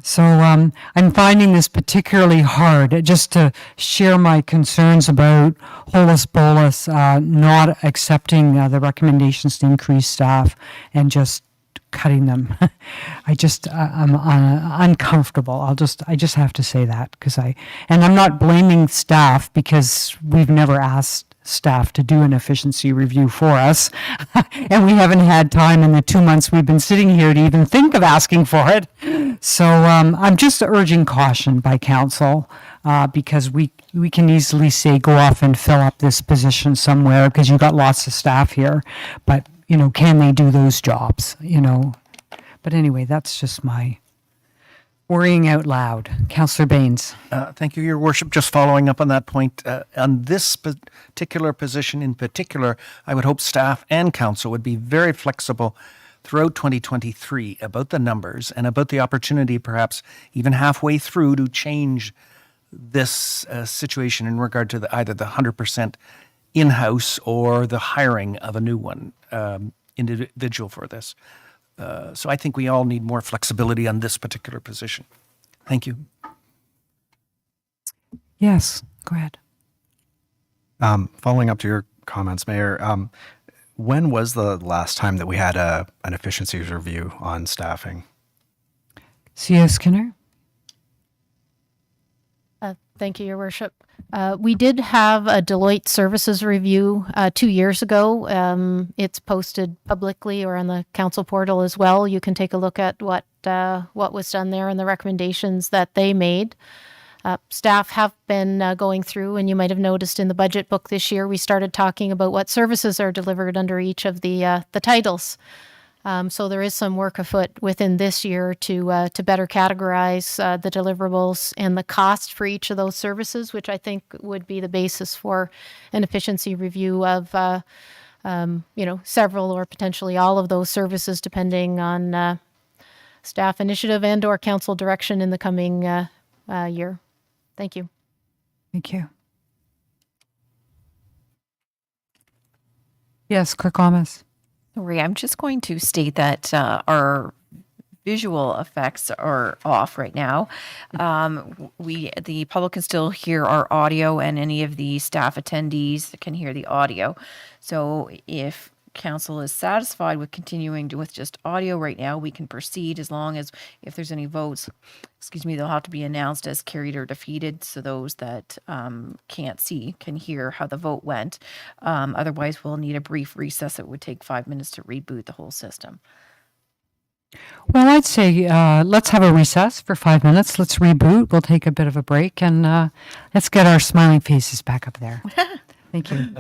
So I'm finding this particularly hard just to share my concerns about holus bolus, not accepting the recommendations to increase staff and just cutting them. I'm uncomfortable. I just have to say that and I'm not blaming staff because we've never asked staff to do an efficiency review for us. And we haven't had time in the 2 months we've been sitting here to even think of asking for it. So I'm just urging caution by council because we can easily say, go off and fill up this position somewhere because you've got lots of staff here. But can they do those jobs, But anyway, that's just my worrying out loud. Councillor Baines. Thank you, Your Worship. Just following up on that point, on this particular position in particular, I would hope staff and council would be very flexible throughout 2023 about the numbers and about the opportunity perhaps even halfway through to change this situation in regard to either the 100% in-house or the hiring of a new one individual for this. So I think we all need more flexibility on this particular position. Thank you. Yes, go ahead. Following up to your comments, Mayor, when was the last time that we had an efficiencies review on staffing? C.S. Skinner? Thank you, Your Worship. We did have a Deloitte services review 2 years ago. It's posted publicly or on the council portal as well. You can take a look at what was done there and the recommendations that they made. Staff have been going through, and you might have noticed in the budget book this year, we started talking about what services are delivered under each of the titles. So there is some work afoot within this year to better categorize the deliverables and the cost for each of those services, which I think would be the basis for an efficiency review of several or potentially all of those services, depending on staff initiative and/or council direction in the coming year. Thank you. Thank you. Yes, Clerk Gomez. Maria, I'm just going to state that our visual effects are off right now. The public can still hear our audio, and any of the staff attendees can hear the audio. So if council is satisfied with continuing with just audio right now, we can proceed, as long as if there's any votes, they'll have to be announced as carried or defeated, so those that can't see can hear how the vote went. Otherwise, we'll need a brief recess. It would take 5 minutes to reboot the whole system. Well, I'd say let's have a recess for 5 minutes. Let's reboot. We'll take a bit of a break, and let's get our smiling faces back up there. Thank you.